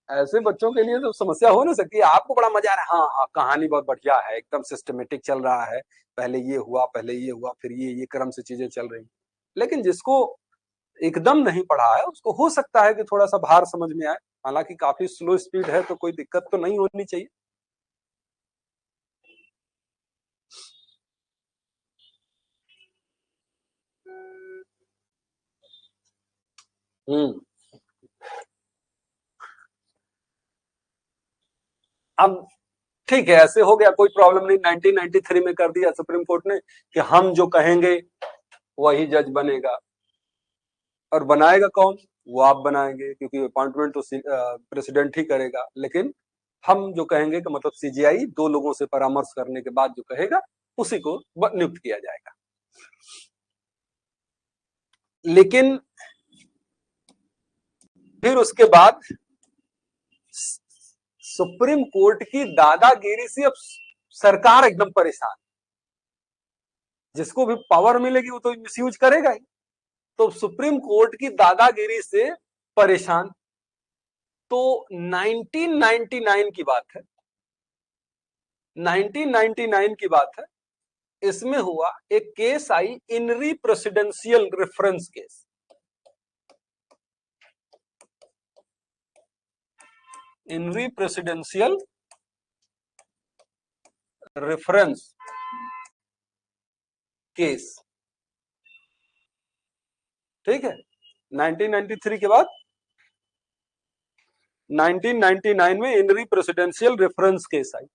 ऐसे बच्चों के लिए तो समस्या हो नहीं सकती। आपको बड़ा मजा आ रहा है, हाँ हाँ कहानी बहुत बढ़िया है, एकदम सिस्टमेटिक चल रहा है, पहले ये हुआ, पहले ये हुआ, फिर ये क्रम से चीजें चल रही। लेकिन जिसको एकदम नहीं पढ़ा है, उसको हो सकता है कि थोड़ा सा भार समझ में आए। हालांकि काफी स्लो स्पीड है तो कोई दिक्कत तो नहीं होनी चाहिए। हम्म। अब ठीक है, ऐसे हो गया, कोई प्रॉब्लम नहीं। 1993 में कर दिया सुप्रीम कोर्ट ने कि हम जो कहेंगे वही जज बनेगा। और बनाएगा कौन? वो आप बनाएंगे, क्योंकि अपॉइंटमेंट तो प्रेसिडेंट ही करेगा। लेकिन हम जो कहेंगे कि मतलब सीजीआई 2 लोगों से परामर्श करने के बाद जो कहेगा उसी को नियुक्त किया जाएगा। लेकिन फिर उसके बाद सुप्रीम कोर्ट की दादागिरी से अब सरकार एकदम परेशान। जिसको भी पावर मिलेगी वो तो मिसयूज करेगा ही। तो सुप्रीम कोर्ट की दादागिरी से परेशान। तो 1999 की बात है, 1999 की बात है। इसमें हुआ एक केस आई, in re presidential reference case. In re presidential reference case, ठीक है। 1993 के बाद 1999 में इनरी प्रेसिडेंशियल रेफरेंस केस आई।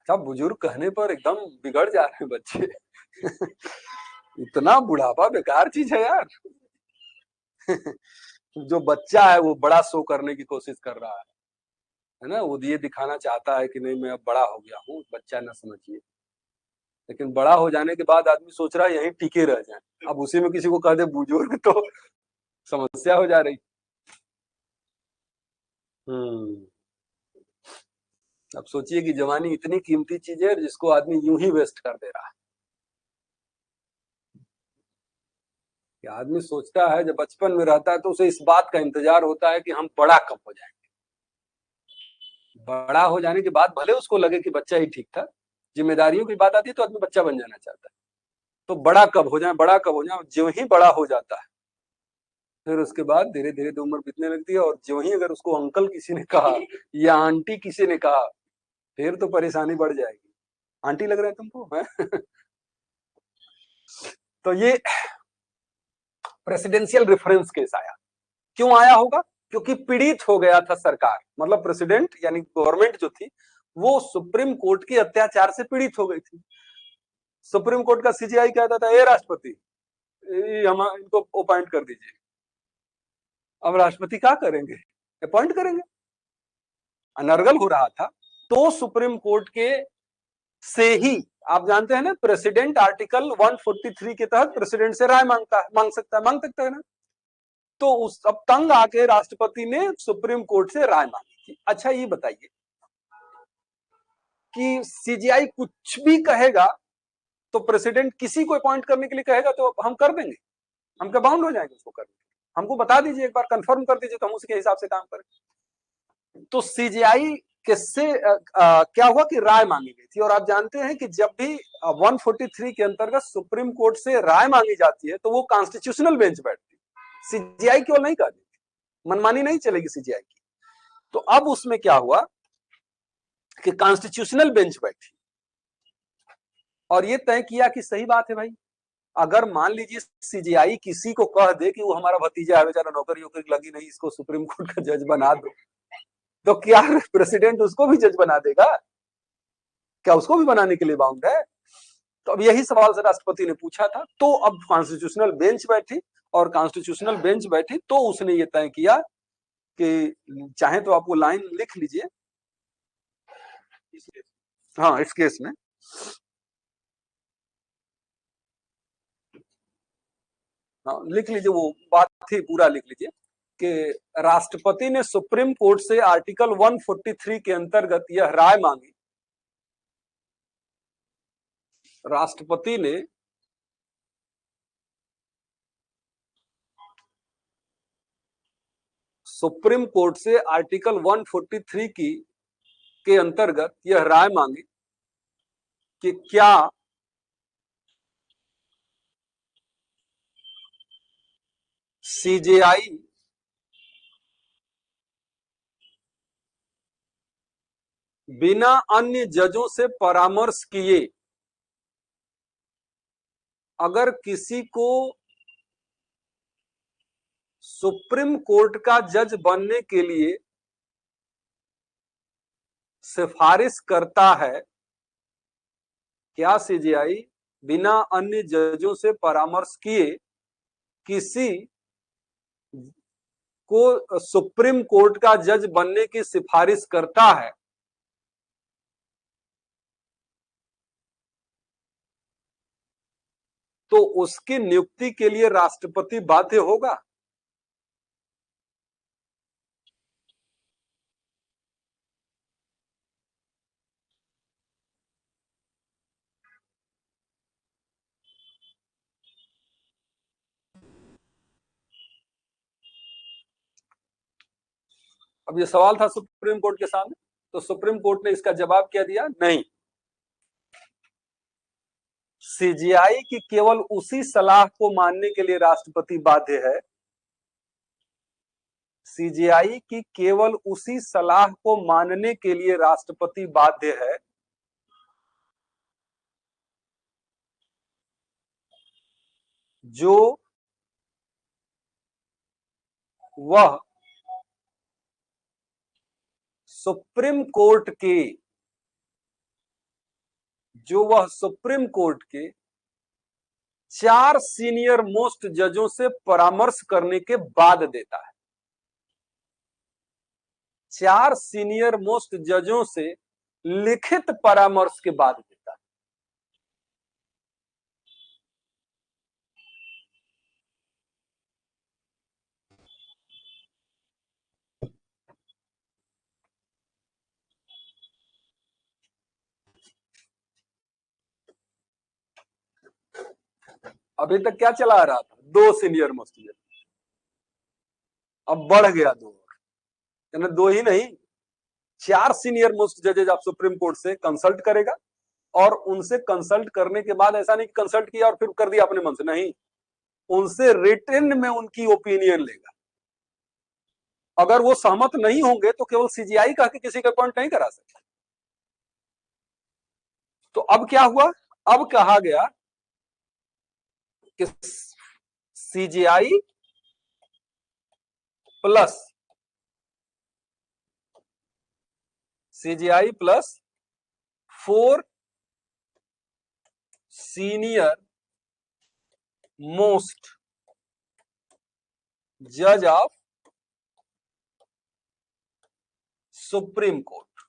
सब बुजुर्ग कहने पर एकदम बिगड़ जा रहे हैं बच्चे। इतना बुढ़ापा बेकार चीज है यार। जो बच्चा है वो बड़ा शो करने की कोशिश कर रहा है ना, वो ये दिखाना चाहता है कि नहीं मैं अब बड़ा हो गया हूँ, बच्चा ना समझिए। लेकिन बड़ा हो जाने के बाद आदमी सोच रहा है यहीं टिके रह जाए। अब उसी में किसी को कह दे बुजुर्ग तो समस्या हो जा रही। हम्म। अब सोचिए कि जवानी इतनी कीमती चीज है जिसको आदमी यूं ही वेस्ट कर दे रहा है। कि आदमी सोचता है जब बचपन में रहता है तो उसे इस बात का इंतजार होता है कि हम बड़ा कब हो जाएंगे। बड़ा हो जाने के बाद भले उसको लगे कि बच्चा ही ठीक था, जिम्मेदारियों की बात आती है तो आदमी बच्चा बन जाना चाहता है। तो बड़ा कब हो जाए, बड़ा कब हो जाए, जो ही बड़ा हो जाता है फिर उसके बाद धीरे धीरे तो उम्र बीतने लगती है। और जो ही अगर उसको अंकल किसी ने कहा या आंटी किसी ने कहा, फिर तो परेशानी बढ़ जाएगी। आंटी लग रहा है तुमको है? तो ये प्रेसिडेंशियल रेफरेंस केस आया। क्यों आया होगा? क्योंकि पीड़ित हो गया था सरकार, मतलब प्रेसिडेंट यानी गवर्नमेंट जो थी वो सुप्रीम कोर्ट के अत्याचार से पीड़ित हो गई थी। सुप्रीम कोर्ट का सीजीआई कहता था, ए राष्ट्रपति हम इनको अपॉइंट कर दीजिए। अब राष्ट्रपति क्या करेंगे? अपॉइंट करेंगे। अनर्गल हो रहा था तो सुप्रीम कोर्ट के से ही, आप जानते हैं ना, प्रेसिडेंट आर्टिकल 143 के तहत प्रेसिडेंट से राय मांग सकता है ना। तो उस अब तंग आके राष्ट्रपति ने सुप्रीम कोर्ट से राय मांगी थी। अच्छा ये बताइए कि सीजीआई कुछ भी कहेगा तो प्रेसिडेंट किसी को अपॉइंट करने के लिए कहेगा तो हम कर देंगे, हम क्या बाउंड हो जाएंगे उसको करने? हमको बता दीजिए, एक बार कंफर्म कर दीजिए तो हम उसके हिसाब से काम करें। तो सीजीआई किससे क्या हुआ कि राय मांगी गई थी। और आप जानते हैं कि जब भी 143 के अंतर्गत सुप्रीम कोर्ट से राय मांगी जाती है तो वो कॉन्स्टिट्यूशनल बेंच बैठती है, सीजीआई केवल नहीं कर देती, मनमानी नहीं चलेगी सीजीआई की। तो अब उसमें क्या हुआ कि कॉन्स्टिट्यूशनल बेंच बैठी और ये तय किया कि सही बात है भाई, अगर मान लीजिए सीजीआई किसी को कह दे कि वो हमारा भतीजा है, बेचारा नौकरी वोकरी लगी नहीं, इसको सुप्रीम कोर्ट का जज बना दो, तो क्या प्रेसिडेंट उसको भी जज बना देगा? क्या उसको भी बनाने के लिए बाउंड है? तो अब यही सवाल से राष्ट्रपति ने पूछा था। तो अब कॉन्स्टिट्यूशनल बेंच बैठी और कॉन्स्टिट्यूशनल बेंच बैठी तो उसने ये तय किया कि चाहे तो आप वो लाइन लिख लीजिए। हाँ, इस केस में हाँ, लिख लीजिए, वो बात थी पूरा लिख लीजिए कि राष्ट्रपति ने सुप्रीम कोर्ट से आर्टिकल 143 के अंतर्गत यह राय मांगी। राष्ट्रपति ने सुप्रीम कोर्ट से आर्टिकल 143 के अंतर्गत यह राय मांगी कि क्या सीजेआई बिना अन्य जजों से परामर्श किए अगर किसी को सुप्रीम कोर्ट का जज बनने के लिए सिफारिश करता है, क्या सीजीआई बिना अन्य जजों से परामर्श किए किसी को सुप्रीम कोर्ट का जज बनने की सिफारिश करता है? तो उसकी नियुक्ति के लिए राष्ट्रपति बाध्य होगा। अब ये सवाल था सुप्रीम कोर्ट के सामने, तो सुप्रीम कोर्ट ने इसका जवाब क्या दिया? नहीं, सीजीआई की केवल उसी सलाह को मानने के लिए राष्ट्रपति बाध्य है, सीजीआई की केवल उसी सलाह को मानने के लिए राष्ट्रपति बाध्य है जो वह सुप्रीम कोर्ट के चार सीनियर मोस्ट जजों से परामर्श करने के बाद देता है। चार सीनियर मोस्ट जजों से लिखित परामर्श के बाद देता है। अभी तक क्या चला आ रहा था? दो सीनियर मोस्ट जज, अब बढ़ गया दो, यानी दो ही नहीं, चार सीनियर मोस्ट जजेज आप सुप्रीम कोर्ट से कंसल्ट करेगा और उनसे कंसल्ट करने के बाद ऐसा नहीं कि कंसल्ट किया और फिर कर दिया अपने मन से, नहीं, उनसे रिटन में उनकी ओपिनियन लेगा। अगर वो सहमत नहीं होंगे तो केवल सीजीआई कह के किसी का अपॉइंट नहीं करा सकते। तो अब क्या हुआ? अब कहा गया कि CJI plus CJI plus 4 senior most जज ऑफ सुप्रीम कोर्ट।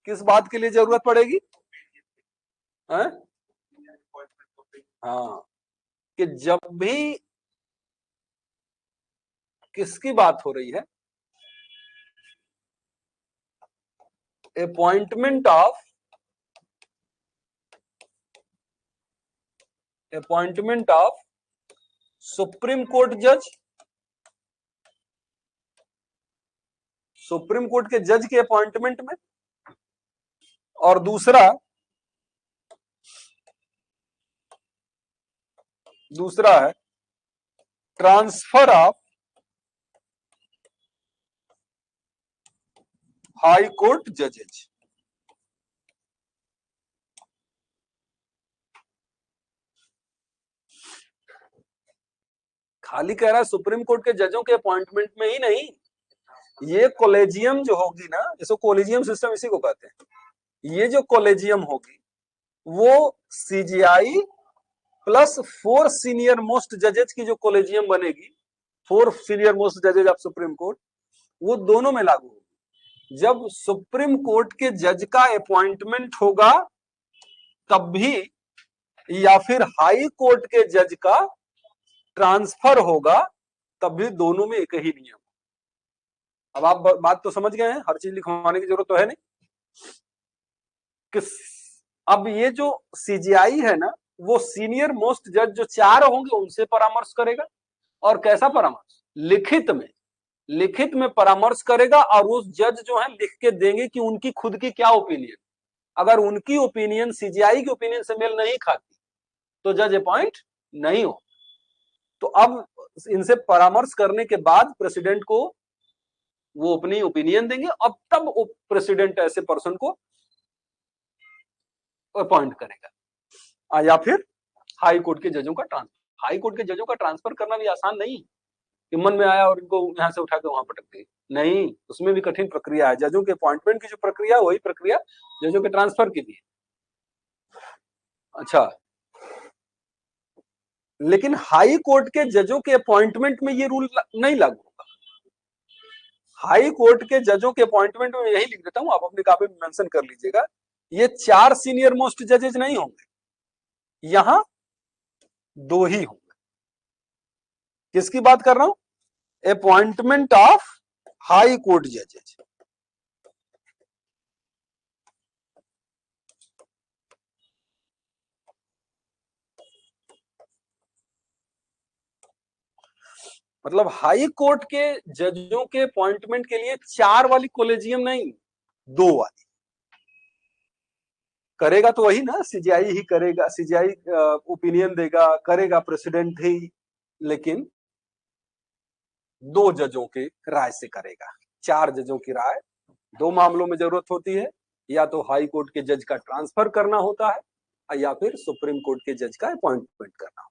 किस बात के लिए जरूरत पड़ेगी? हाँ, कि जब भी किसकी बात हो रही है, अपॉइंटमेंट ऑफ सुप्रीम कोर्ट जज, सुप्रीम कोर्ट के जज के अपॉइंटमेंट में, और दूसरा है ट्रांसफर ऑफ हाई कोर्ट जजेज। खाली कह रहा है सुप्रीम कोर्ट के जजों के अपॉइंटमेंट में ही नहीं, ये कॉलेजियम जो होगी ना, इसको कॉलेजियम सिस्टम इसी को कहते हैं, ये जो कॉलेजियम होगी वो CJI प्लस 4 सीनियर मोस्ट जजेज की जो कॉलेजियम बनेगी, 4 सीनियर मोस्ट जजेज ऑफ सुप्रीम कोर्ट, वो दोनों में लागू होगी। जब सुप्रीम कोर्ट के जज का अपॉइंटमेंट होगा तब भी, या फिर हाई कोर्ट के जज का ट्रांसफर होगा तब भी, दोनों में एक ही नियम। अब आप बात तो समझ गए हैं, हर चीज लिखवाने की जरूरत तो है नहीं। किस अब ये जो CJI है ना, वो सीनियर मोस्ट जज जो 4 होंगे उनसे परामर्श करेगा, और कैसा परामर्श? लिखित में परामर्श करेगा, और उस जज जो है लिख के देंगे कि उनकी खुद की क्या ओपिनियन। अगर उनकी ओपिनियन CJI की ओपिनियन से मेल नहीं खाती तो जज अपॉइंट नहीं हो। तो अब इनसे परामर्श करने के बाद प्रेसिडेंट को वो अपनी ओपिनियन देंगे, अब तब प्रेसिडेंट ऐसे पर्सन को अपॉइंट करेगा। या फिर हाई कोर्ट के जजों का ट्रांसफर। हाई कोर्ट के जजों का ट्रांसफर करना भी आसान नहीं कि मन में आया और इनको यहां से उठा के वहां पटक दी, नहीं, उसमें भी कठिन प्रक्रिया है। जजों के अपॉइंटमेंट की जो प्रक्रिया है वही प्रक्रिया जजों के ट्रांसफर की भी है। अच्छा, लेकिन हाई कोर्ट के जजों के अपॉइंटमेंट में ये रूल नहीं लागू होगा। हाई कोर्ट के जजों के अपॉइंटमेंट में यही लिख देता हूं, आप अपनी कॉपी में मेंशन कर लीजिएगा, ये 4 सीनियर मोस्ट जजेज नहीं होंगे, यहां 2 ही होंगे। किसकी बात कर रहा हूं? अपॉइंटमेंट ऑफ हाई कोर्ट जजेज। मतलब हाई कोर्ट के जजों के अपॉइंटमेंट के लिए 4 वाली कॉलेजियम नहीं, 2 वाली। करेगा तो वही ना, CJI ही करेगा, CJI ओपिनियन देगा, करेगा प्रेसिडेंट ही, लेकिन 2 जजों के राय से करेगा। 4 जजों की राय 2 मामलों में जरूरत होती है, या तो हाई कोर्ट के जज का ट्रांसफर करना होता है, या फिर सुप्रीम कोर्ट के जज का अपॉइंटमेंट करना होता है।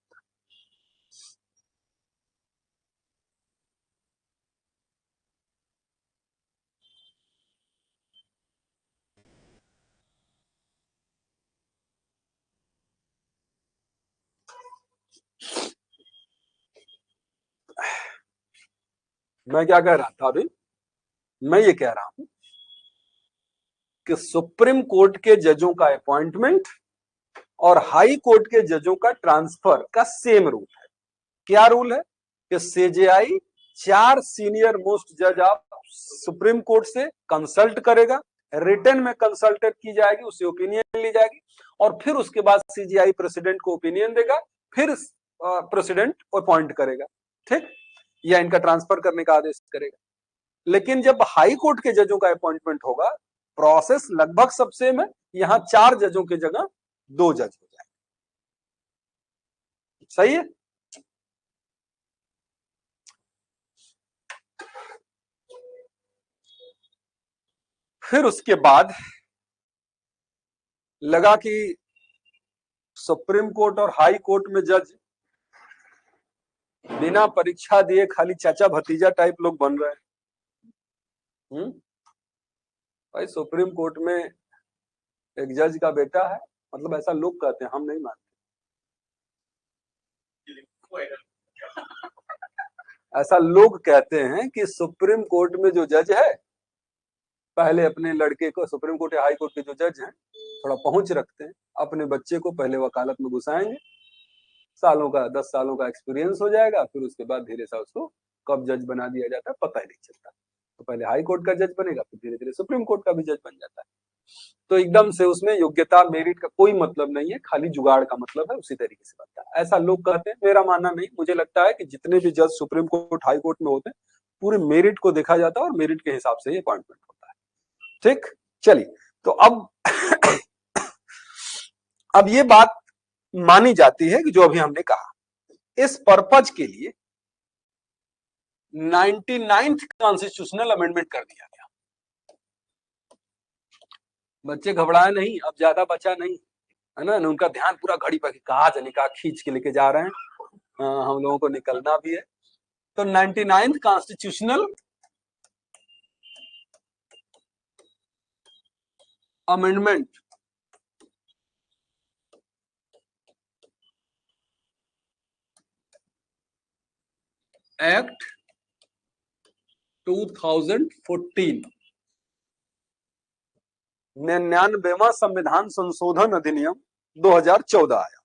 मैं क्या कह रहा था अभी? मैं ये कह रहा हूं कि सुप्रीम कोर्ट के जजों का अपॉइंटमेंट और हाई कोर्ट के जजों का ट्रांसफर का सेम रूल है। क्या रूल है? कि CJI 4 सीनियर मोस्ट जज ऑफ सुप्रीम कोर्ट से कंसल्ट करेगा, रिटर्न में कंसल्टेड की जाएगी, उससे ओपिनियन ली जाएगी, और फिर उसके बाद CJI प्रेसिडेंट को ओपिनियन देगा, फिर प्रेसिडेंट अपॉइंट करेगा, ठीक, या इनका ट्रांसफर करने का आदेश करेगा। लेकिन जब हाई कोर्ट के जजों का अपॉइंटमेंट होगा, प्रोसेस लगभग सब सेम है, यहां 4 जजों की जगह 2 जज हो जाए। सही है? फिर उसके बाद लगा कि सुप्रीम कोर्ट और हाई कोर्ट में जज बिना परीक्षा दिए खाली चाचा भतीजा टाइप लोग बन रहे हैं। भाई सुप्रीम कोर्ट में एक जज का बेटा है, मतलब ऐसा लोग कहते हैं, हम नहीं मानते। ऐसा लोग कहते हैं कि सुप्रीम कोर्ट में जो जज है, पहले अपने लड़के को, सुप्रीम कोर्ट या हाई कोर्ट के जो जज हैं थोड़ा पहुंच रखते हैं, अपने बच्चे को पहले वकालत में घुसाएंगे, सालों का 10 सालों का एक्सपीरियंस हो जाएगा, फिर उसके बाद धीरे से उसको कब जज बना दिया जाता है पता ही नहीं चलता। तो पहले हाई कोर्ट का जज बनेगा, फिर धीरे धीरे सुप्रीम कोर्ट का भी जज बन जाता है। तो एकदम से उसमें योग्यता मेरिट का कोई मतलब नहीं है, खाली जुगाड़ का मतलब है, उसी तरीके से बनता है। ऐसा लोग कहते हैं, मेरा मानना नहीं। मुझे लगता है कि जितने भी जज सुप्रीम कोर्ट हाई कोर्ट में होते हैं, पूरे मेरिट को देखा जाता है और मेरिट के हिसाब से ही अपॉइंटमेंट होता है। ठीक, चलिए। तो अब ये बात मानी जाती है कि जो अभी हमने कहा, इस पर्पज के लिए 99th कॉन्स्टिट्यूशनल अमेंडमेंट कर दिया गया। बच्चे घबराए नहीं, अब ज्यादा बचा नहीं है ना, उनका ध्यान पूरा घड़ी पर, कहा जाने का खींच के लेके जा रहे हैं, हम लोगों को निकलना भी है। तो 99th कॉन्स्टिट्यूशनल अमेंडमेंट एक्ट 2014, 99वां संविधान संशोधन अधिनियम 2014 आया।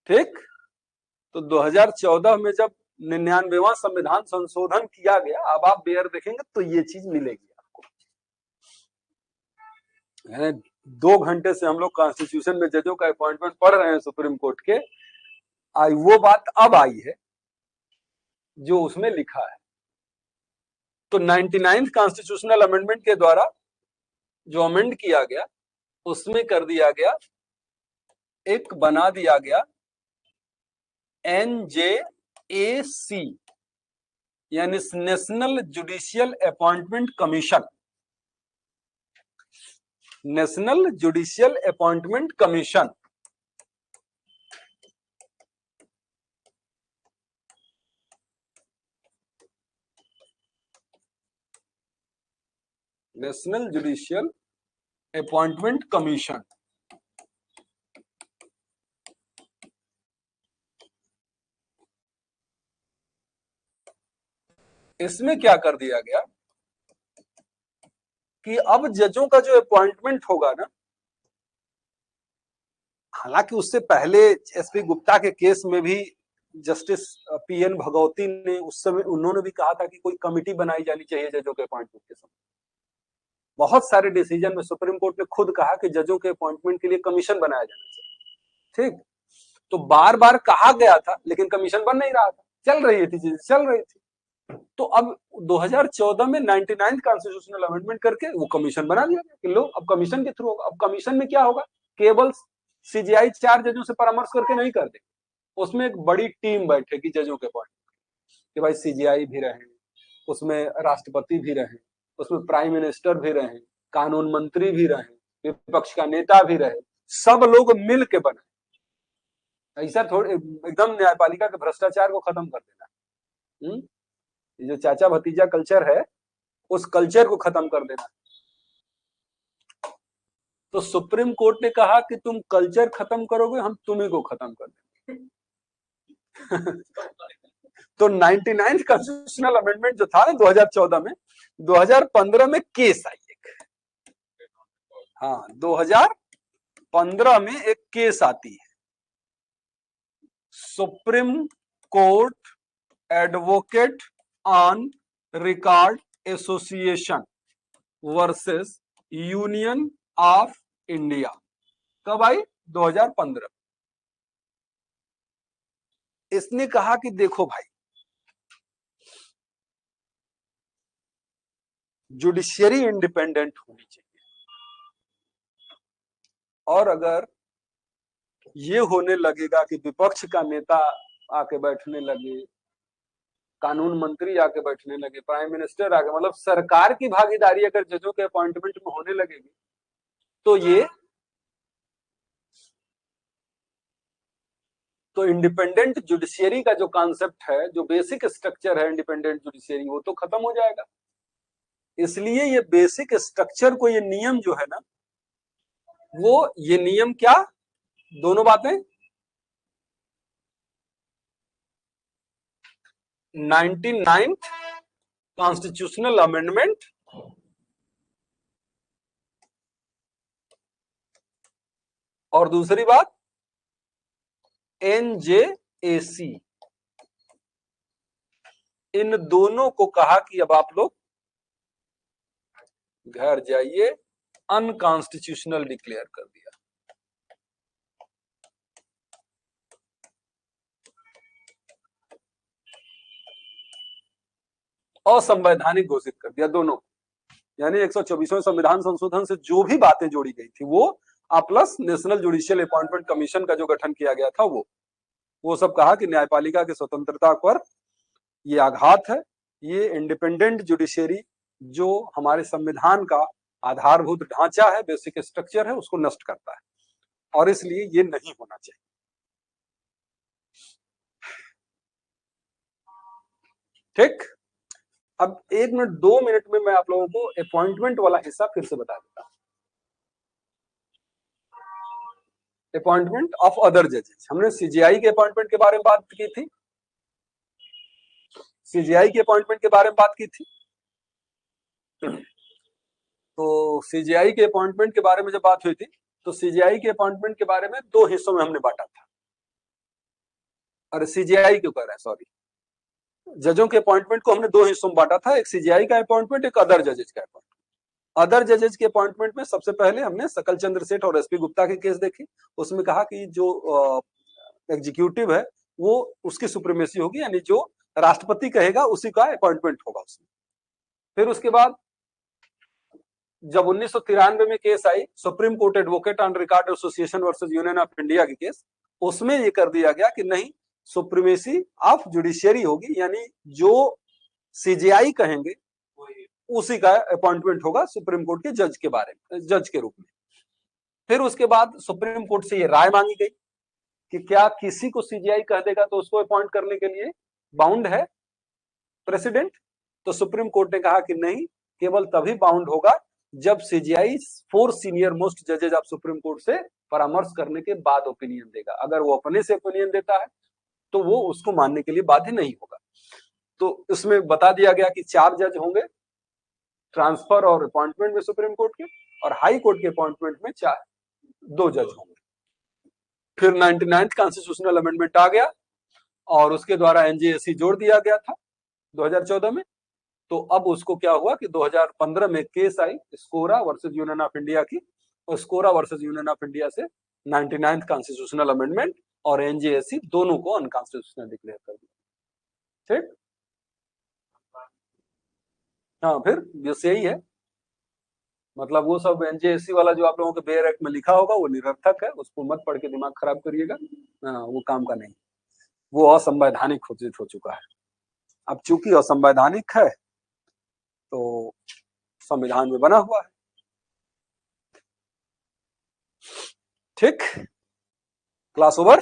ठीक, तो 2014 में जब 99वां संविधान संशोधन किया गया, अब आप बेयर देखेंगे तो ये चीज मिलेगी आपको। 2 घंटे से हम लोग कॉन्स्टिट्यूशन में जजों का अपॉइंटमेंट पढ़ रहे हैं सुप्रीम कोर्ट के, आई वो बात अब आई है जो उसमें लिखा है। तो 99th कॉन्स्टिट्यूशनल अमेंडमेंट के द्वारा जो अमेंड किया गया, उसमें कर दिया गया, एक बना दिया गया NJAC, यानी national judicial appointment commission. National judicial appointment commission national judicial appointment commission. इसमें क्या कर दिया गया कि अब जजों का जो अपॉइंटमेंट होगा ना, हालांकि उससे पहले एसपी गुप्ता के केस में भी जस्टिस PN भगवती ने उस समय उन्होंने भी कहा था कि कोई कमिटी बनाई जानी चाहिए जजों के अपॉइंटमेंट के समय। बहुत सारे डिसीजन में सुप्रीम कोर्ट ने खुद कहा कि जजों के अपॉइंटमेंट के लिए कमीशन बनाया जाना चाहिए। ठीक, तो बार बार कहा गया था, लेकिन कमीशन बन नहीं रहा था, चल रही थी चीजें, चल रही थी। तो अब 2014 में 99th कॉन्स्टिट्यूशनल अमेंडमेंट करके वो कमीशन बना दिया गया कि लो अब कमीशन के थ्रू होगा। अब कमीशन में क्या होगा, केवल CJI 4 जजों से परामर्श करके नहीं कर देंगे, उसमें एक बड़ी टीम बैठेगी जजों के पॉइंट कि भाई CJI भी रहे, उसमें राष्ट्रपति भी रहे, उसमें प्राइम मिनिस्टर भी रहे, कानून मंत्री भी रहे, विपक्ष का नेता भी रहे, सब लोग मिल के बने। ऐसा थोड़ी एकदम न्यायपालिका के भ्रष्टाचार को खत्म कर देना, ये जो चाचा भतीजा कल्चर है, उस कल्चर को खत्म कर देना। तो सुप्रीम कोर्ट ने कहा कि तुम कल्चर खत्म करोगे, हम तुम्ही को खत्म कर देंगे। तो 99th कॉन्स्टिट्यूशनल अमेंडमेंट जो था 2014 में, 2015 में केस आई एक, हाँ 2015 में एक केस आती है, supreme court advocate on record association versus Union of India. कब आई, 2015। इसने कहा कि देखो भाई, जुडिशियरी इंडिपेंडेंट होनी चाहिए, और अगर ये होने लगेगा कि विपक्ष का नेता आके बैठने लगे, कानून मंत्री आके बैठने लगे, प्राइम मिनिस्टर आके, मतलब सरकार की भागीदारी अगर जजों के अपॉइंटमेंट में होने लगेगी, तो ये तो इंडिपेंडेंट जुडिशियरी का जो कॉन्सेप्ट है, जो बेसिक स्ट्रक्चर है इंडिपेंडेंट जुडिशियरी, वो तो खत्म हो जाएगा। इसलिए ये बेसिक स्ट्रक्चर को, ये नियम जो है ना, वो ये नियम क्या, दोनों बातें 99th कॉन्स्टिट्यूशनल अमेंडमेंट और दूसरी बात NJAC, इन दोनों को कहा कि अब आप लोग घर जाइए, अनकॉन्स्टिट्यूशनल डिक्लेयर कर दिया। असंवैधानिक घोषित कर दिया दोनों, यानी 124वें संविधान संशोधन से जो भी बातें जोड़ी गई थी वो, plus national judicial appointment commission का जो गठन किया गया था वो सब कहा कि न्यायपालिका की स्वतंत्रता पर ये आघात है, ये इंडिपेंडेंट जुडिशियरी जो हमारे संविधान का आधारभूत ढांचा है, बेसिक स्ट्रक्चर है, उसको नष्ट करता है और इसलिए ये नहीं होना चाहिए। ठीक, अब 1 मिनट 2 मिनट में मैं आप लोगों को अपॉइंटमेंट वाला हिस्सा फिर से बता देता हूं। अपॉइंटमेंट ऑफ अदर जजेस, हमने सीजीआई के अपॉइंटमेंट के बारे में बात की थी, सीजीआई के अपॉइंटमेंट के बारे में बात की थी। तो सीजीआई के अपॉइंटमेंट के बारे में जब बात हुई थी, तो सीजीआई के अपॉइंटमेंट के बारे में 2 हिस्सों में हमने बांटा था। अरे सीजीआई क्यों कर रहा है, सॉरी, जजों के अपॉइंटमेंट को हमने 2 हिस्सों में बांटा था, एक सीजीआई का अपॉइंटमेंट, एक अदर जजेस का अपॉइंटमेंट। अदर जजेस के अपॉइंटमेंट में सबसे पहले हमने सकल चंद्र सेठ और एसपी गुप्ता की केस देखी। उसमें कहा कि जो एग्जीक्यूटिव है वो उसकी सुप्रीमेसी होगी, यानी जो राष्ट्रपति कहेगा उसी का अपॉइंटमेंट होगा उसमें। फिर उसके बाद जब 1993 में case I, supreme court advocate and record association versus Union of India की केस, उसमें ये कर दिया गया कि नहीं, सुप्रीमेसी ऑफ जुडिशियरी होगी, यानी जो सीजीआई कहेंगे उसी का अपॉइंटमेंट होगा सुप्रीम कोर्ट के जज के बारे में, जज के रूप में। फिर उसके बाद सुप्रीम कोर्ट से ये राय मांगी गई कि क्या किसी को सीजीआई कह देगा तो उसको अपॉइंट करने के लिए बाउंड है प्रेसिडेंट। तो सुप्रीम कोर्ट ने कहा कि नहीं, केवल तभी बाउंड होगा जब सीजीआई 4 सीनियर मोस्ट जजेज ऑफ सुप्रीम कोर्ट से परामर्श करने के बाद ओपिनियन देगा। अगर वो अपने से ओपिनियन देता है तो वो उसको मानने के लिए बाध्य नहीं होगा। तो इसमें बता दिया गया कि 4 जज होंगे ट्रांसफर और अपॉइंटमेंट में सुप्रीम कोर्ट के, और हाई कोर्ट के अपॉइंटमेंट में 2 जज होंगे। फिर 99th कॉन्स्टिट्यूशनल अमेंडमेंट आ गया और उसके द्वारा एनजेएसी जोड़ दिया गया था 2014 में। तो अब उसको क्या हुआ कि 2015 में केस आई SCAORA versus Union of India की, और SCAORA versus Union of India से 99th कॉन्स्टिट्यूशनल अमेंडमेंट और एनजेएसी दोनों को अनकॉन्स्टिट्यूशनल डिक्लेयर कर दिया। ठीक, हाँ, फिर बस यही है, मतलब वो सब एनजेएसी वाला जो आप लोगों के बेयर एक्ट में लिखा होगा वो निरर्थक है, उसको मत पढ़ के दिमाग खराब करिएगा। हाँ, वो काम का नहीं, वो असंवैधानिक घोषित हो चुका है। अब चूंकि असंवैधानिक है तो संविधान में बना हुआ है। ठीक, क्लास ओवर,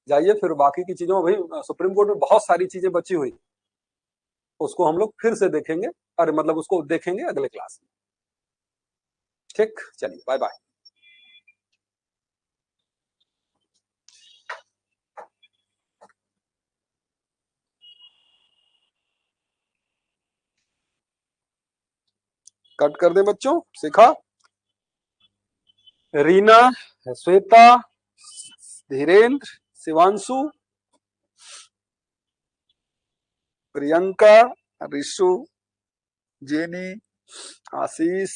जाइए फिर बाकी की चीजों में। भाई सुप्रीम कोर्ट में बहुत सारी चीजें बची हुई, उसको हम लोग फिर से देखेंगे, अरे मतलब उसको देखेंगे अगले क्लास में। ठीक, चलिए बाय बाय। कट कर दे बच्चों, सिखा रीना, श्वेता, धीरेन्द्र, शिवांशु, प्रियंका, रिशु, जेनी, आशीष,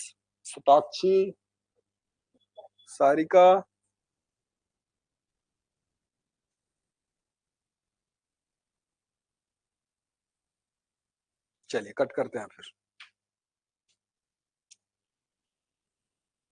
सताक्षी, सारिका। चलिए कट करते हैं फिर।